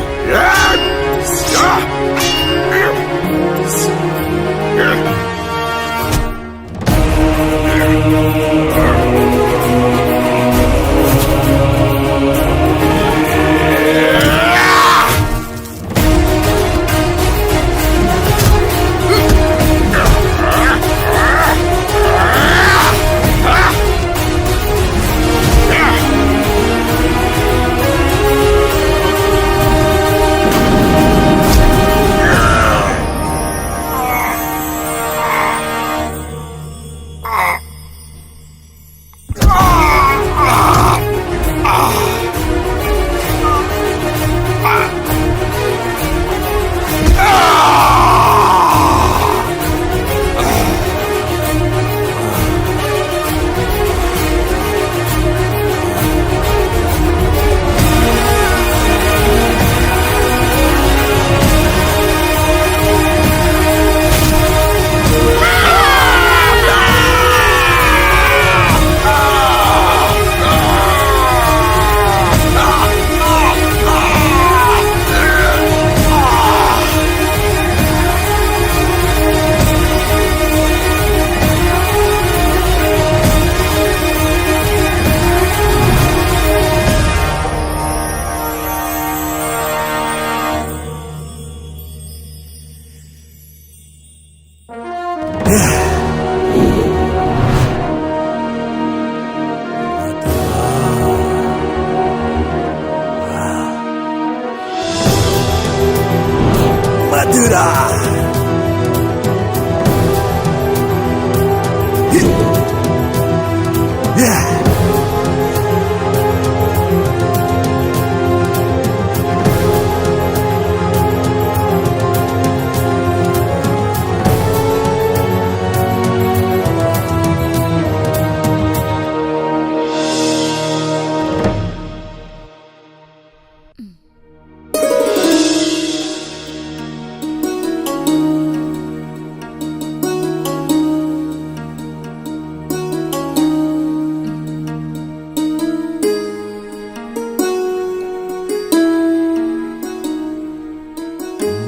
मथुरा।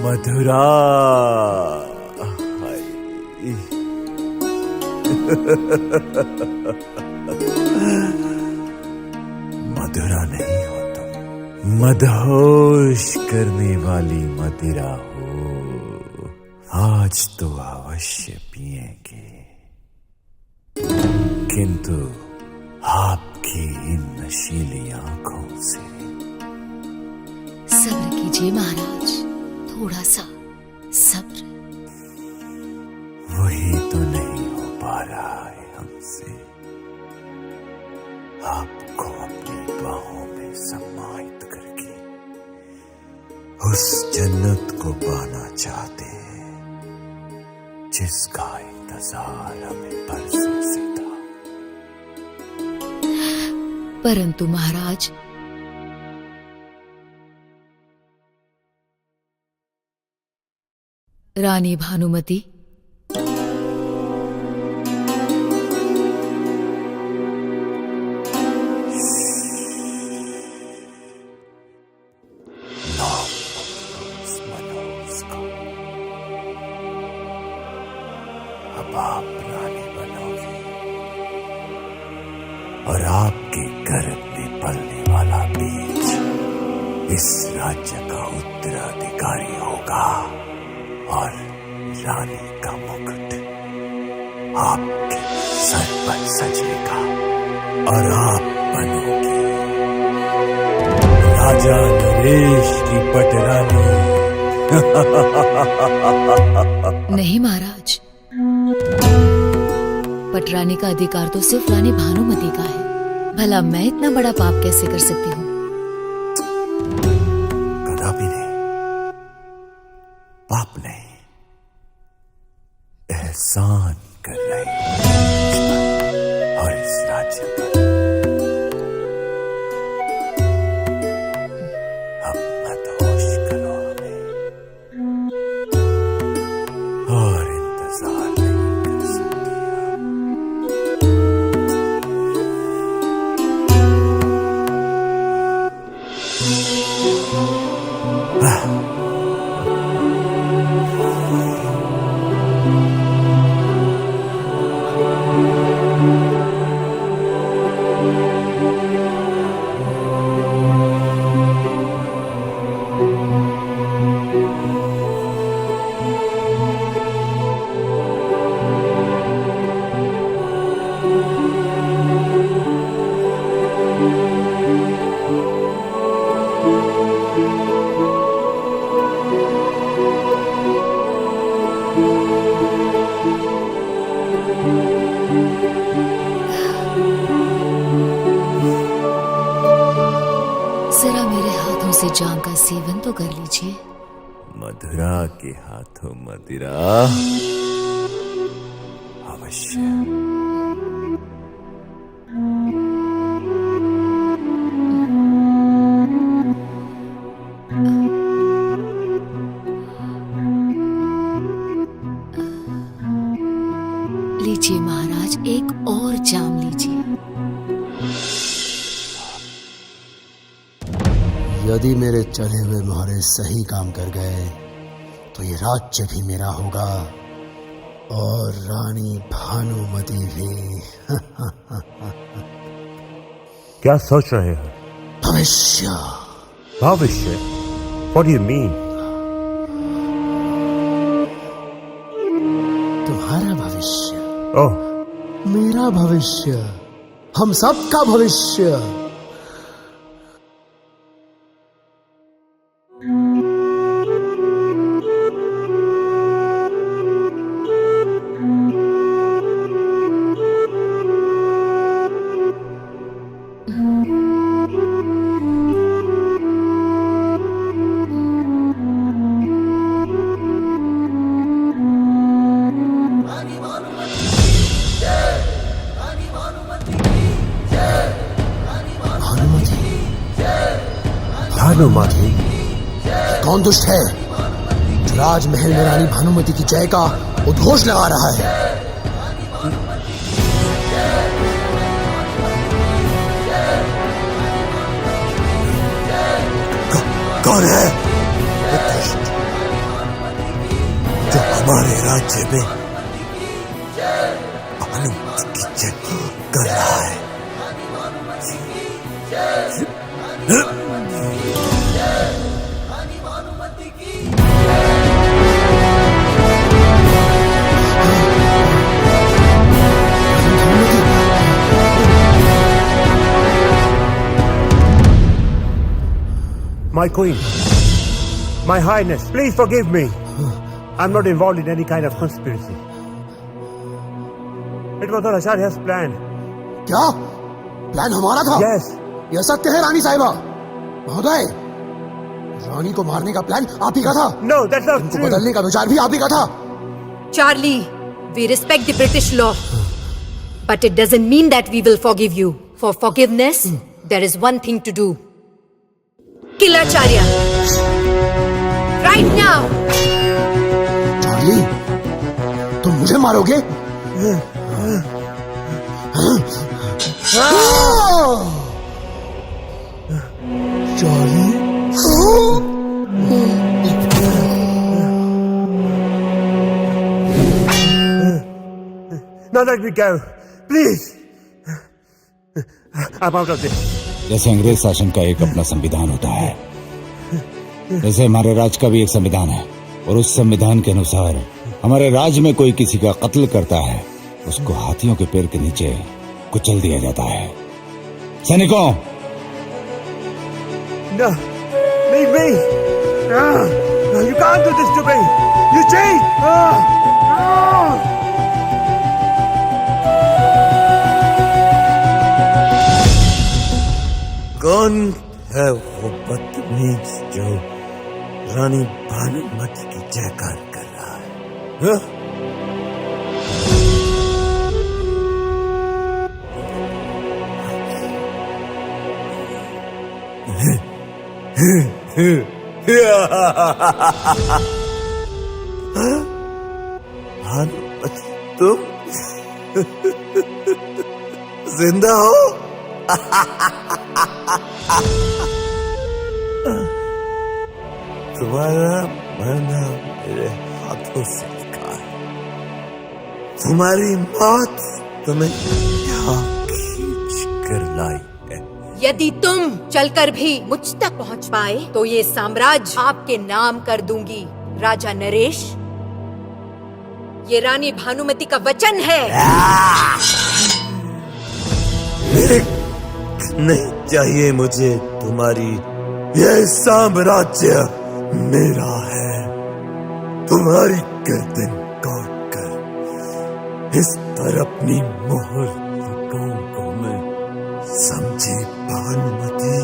मथुरा। मधुरा नहीं हो तुम, मदहोश करने वाली मदिरा हो। आज तो अवश्य पिएंगे, किंतु आपकी इन नशीली आंखों से। सब्र कीजिए महाराज, थोड़ा सा सब्र। वही तो नहीं हो पा रहा है हमसे। आपको अपनी बाहों में समाहित करके उस जन्नत को पाना चाहते हैं जिसका इंतजार हमें बरसों से था। परंतु महाराज, रानी भानुमति अब आप रानी बनोगी और आपके गर्भ में पलने वाला बीज इस राज्य का उत्तराधिकारी होगा और रानी का मुकुट आपके सर पर सजेगा और आप बनोगी राजा नरेश की पटरानी। नहीं महाराज, पटरानी का अधिकार तो सिर्फ रानी भानुमति का है। भला मैं इतना बड़ा पाप कैसे कर सकती हूँ? कदापि नहीं, पाप नहीं, एहसान कर रही है और इस राज्य पर। अब मत होश करो हमें और इंतजार नहीं कर सकती आप। जरा मेरे हाथों से जाम का सेवन तो कर लीजिए। मधुरा के हाथों मदिरा अवश्य। लीजिए महाराज, एक और जाम लीजिए। यदि मेरे चले हुए मोहरे सही काम कर गए तो ये राज्य भी मेरा होगा और रानी भानुमति भी। क्या सोच रहे हो? भविष्य। भविष्य? What do you mean? तुम्हारा भविष्य। ओह, मेरा भविष्य, हम सबका भविष्य। भानुमति? कौन दुष्ट है जो राजमहल में रानी भानुमति की जय का उद्घोष लगा रहा है? कौन है वो दुष्ट जो हमारे राज्य में भानुमति की जय कर रहा है? My queen, my highness, please forgive me. I'm not involved in any kind of conspiracy. It was all Acharya's plan. क्या? प्लान हमारा था? Yes. यह सत्य है रानी साहिबा? महोदय, रानी को मारने का प्लान आप ही का था? No, that's not true. बदलने का विचार भी आप ही का था? Charlie, we respect the British law, but it doesn't mean that we will forgive you. For forgiveness, there is one thing to do. Kill Acharya. Right now. Charlie, तुम मुझे मारोगे? Charlie? Now let me go, please. I'm out of this. जैसे अंग्रेज शासन का एक अपना संविधान होता है, जैसे हमारे राज्य का भी एक संविधान है, और उस संविधान के अनुसार हमारे राज्य में कोई किसी का कत्ल करता है, उसको हाथियों के पैर के नीचे कुचल दिया जाता है। सैनिकों, No, leave me. You can't do this to me. You cheat. कौन है वो बदतमीज जो रानी भानुमति की जयकार कर रहा है? तुम जिंदा हो? तुम्हारा मरना मेरे हाथों से लिखा है। तुम्हारी मौत तुम्हें यहाँ खींच कर लाई है। यदि तुम चलकर भी मुझ तक पहुंच पाए तो ये साम्राज्य आपके नाम कर दूंगी। राजा नरेश, ये रानी भानुमति का वचन है। नहीं चाहिए मुझे तुम्हारी, यह साम्राज्य मेरा है। तुम्हारी गर्दन काट कर इस पर अपनी मोहर लगाऊंगा मैं, समझे भानुमति?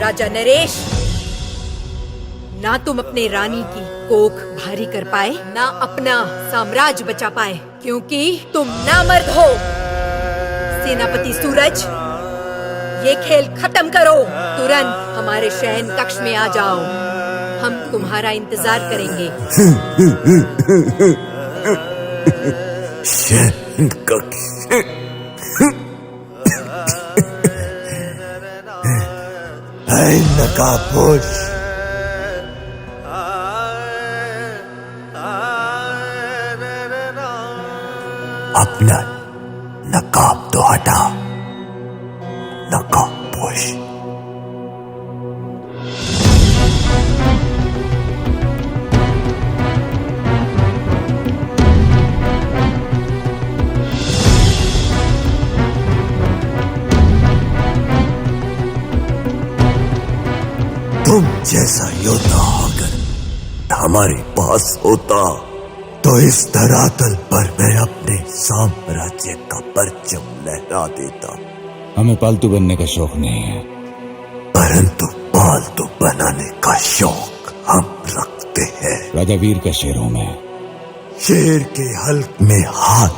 राजा नरेश, ना तुम अपने रानी की कोख भारी कर पाए, ना अपना साम्राज्य बचा पाए, क्योंकि तुम नामर्द हो। सेनापति सूरज, ये खेल खत्म करो। तुरंत हमारे शयन कक्ष में आ जाओ, हम तुम्हारा इंतजार करेंगे। शयन कक्ष? नकाबपोश, अपना नकाब तो हटा, नकाबपोश। तुम जैसा योद्धा अगर हमारे पास होता तो इस धरातल पर मैं अपने साम्राज्य का परचम लहरा देता। हमें पालतू बनने का शौक नहीं है, परंतु पालतू बनाने का शौक हम रखते हैं। राजा वीर का शेरों में शेर के हल्क में हाथ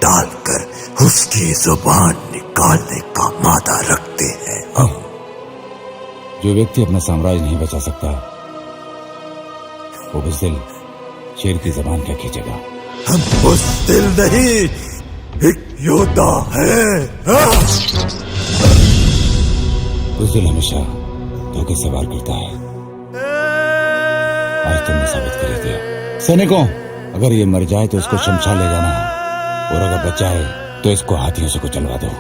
डालकर उसकी जुबान निकालने का मादा रखते हैं हम। जो व्यक्ति अपना साम्राज्य नहीं बचा सकता वो बुज़दिल शेर की जबान क्या खींचेगा? हम बुज़दिल नहीं, एक योद्धा है। बुज़दिल हमेशा धोखे से वार करता है, आज तुमने साबित कर दिया। सैनिकों, अगर ये मर जाए तो इसको शमशान ले जाना, और अगर बचा है तो इसको हाथियों से कुचलवा दो।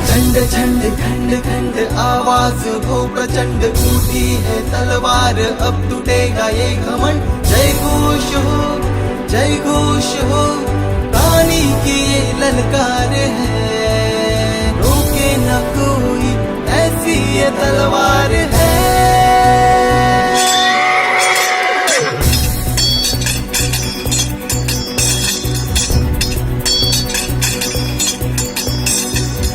झंड झंड खंड खंड आवाज हो प्रचंड, उठी है तलवार अब टूटेगा ये घमंड। जय घोष हो जय घोष हो, रानी की ये ललकार है, रोके न कोई ऐसी ये तलवार है।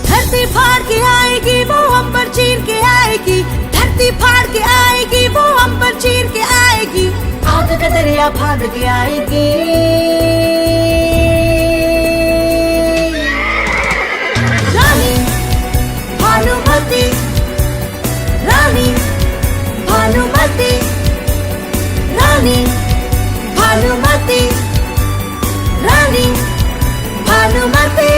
धरती फाड़ के आएगी वो अंबर चीर के आएगी, धरती फाड़ के आएगी वो अंबर चीर के आएगी, आग का दरिया फाड़ के आएगी। रानी भानुमति, रानी भानुमति, रानी भानुमति, रानी भानुमति।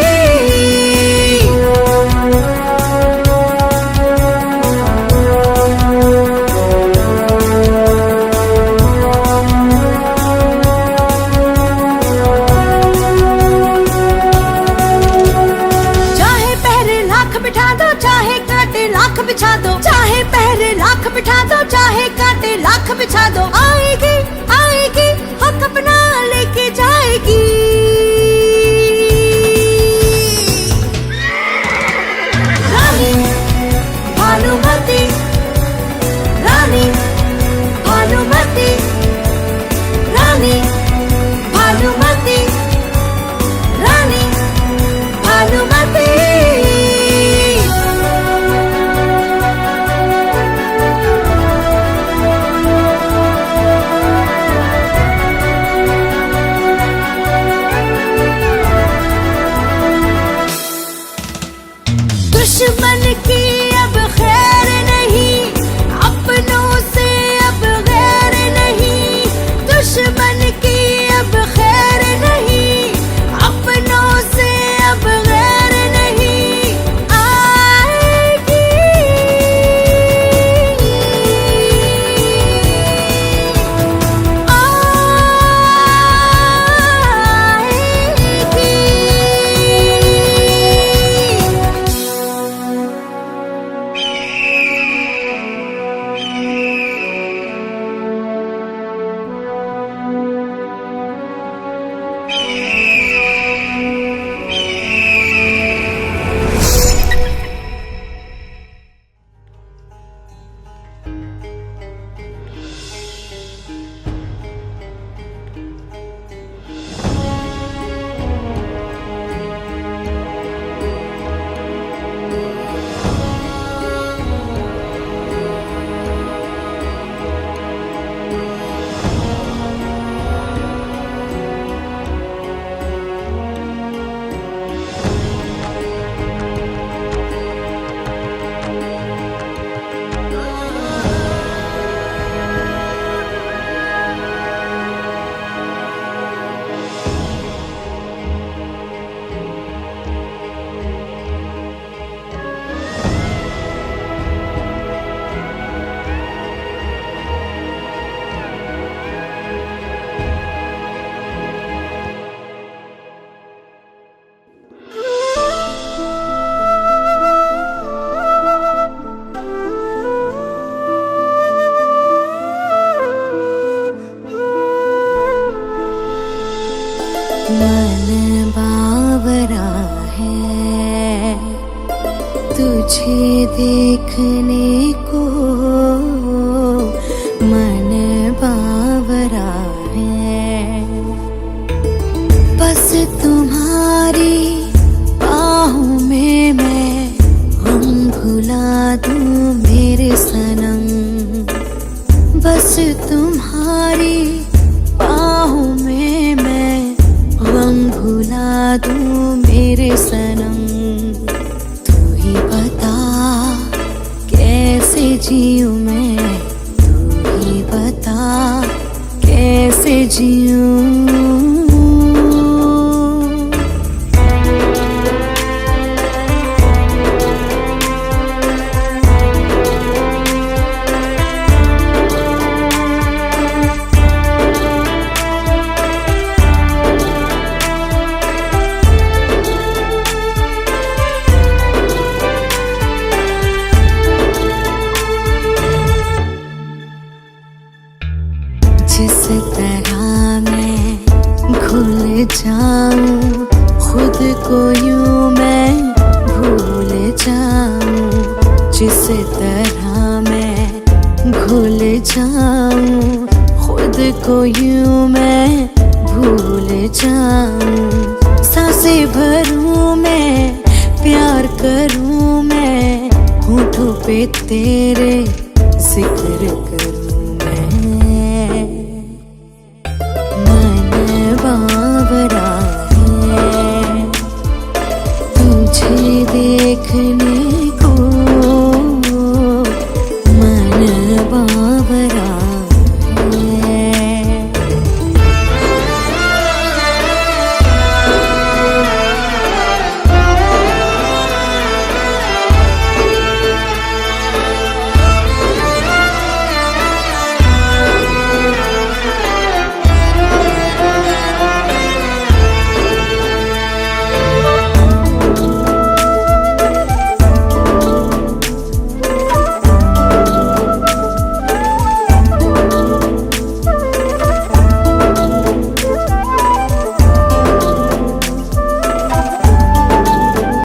बिछा दो, चाहे पहरे लाख बिठा दो, चाहे कांटे लाख बिछा दो, आएगी आएगी हक अपना लेके जाएगी। रानी भानुमति, रानी भानुमति, रानी भानुमति, रानी भानुमति। दुश्मन की अब खैर नहीं, अपनों से अब गैर नहीं, दुश्मन की अब खैर नहीं, अपनों से अब गैर नहीं, आएगी मन बावरा है तुझे देखने को, मन बावरा है बस तुम्हारी बाहों में मैं गम भुला दूं मेरे सनम, बस तुम्हारी बाहों में मैं गम भुला दूं मेरे सनम। तू ही बता कैसे जीऊं मैं, तू ही बता कैसे जीऊं। जिस तरह मैं जिस तरह मैं भूल जाऊं खुद को यूं मैं भूल जाऊं। सांसें भरूं मैं प्यार करूं मैं होठों पे तेरे जिक्र करूं मैं। मन बावरा है तुझे देखने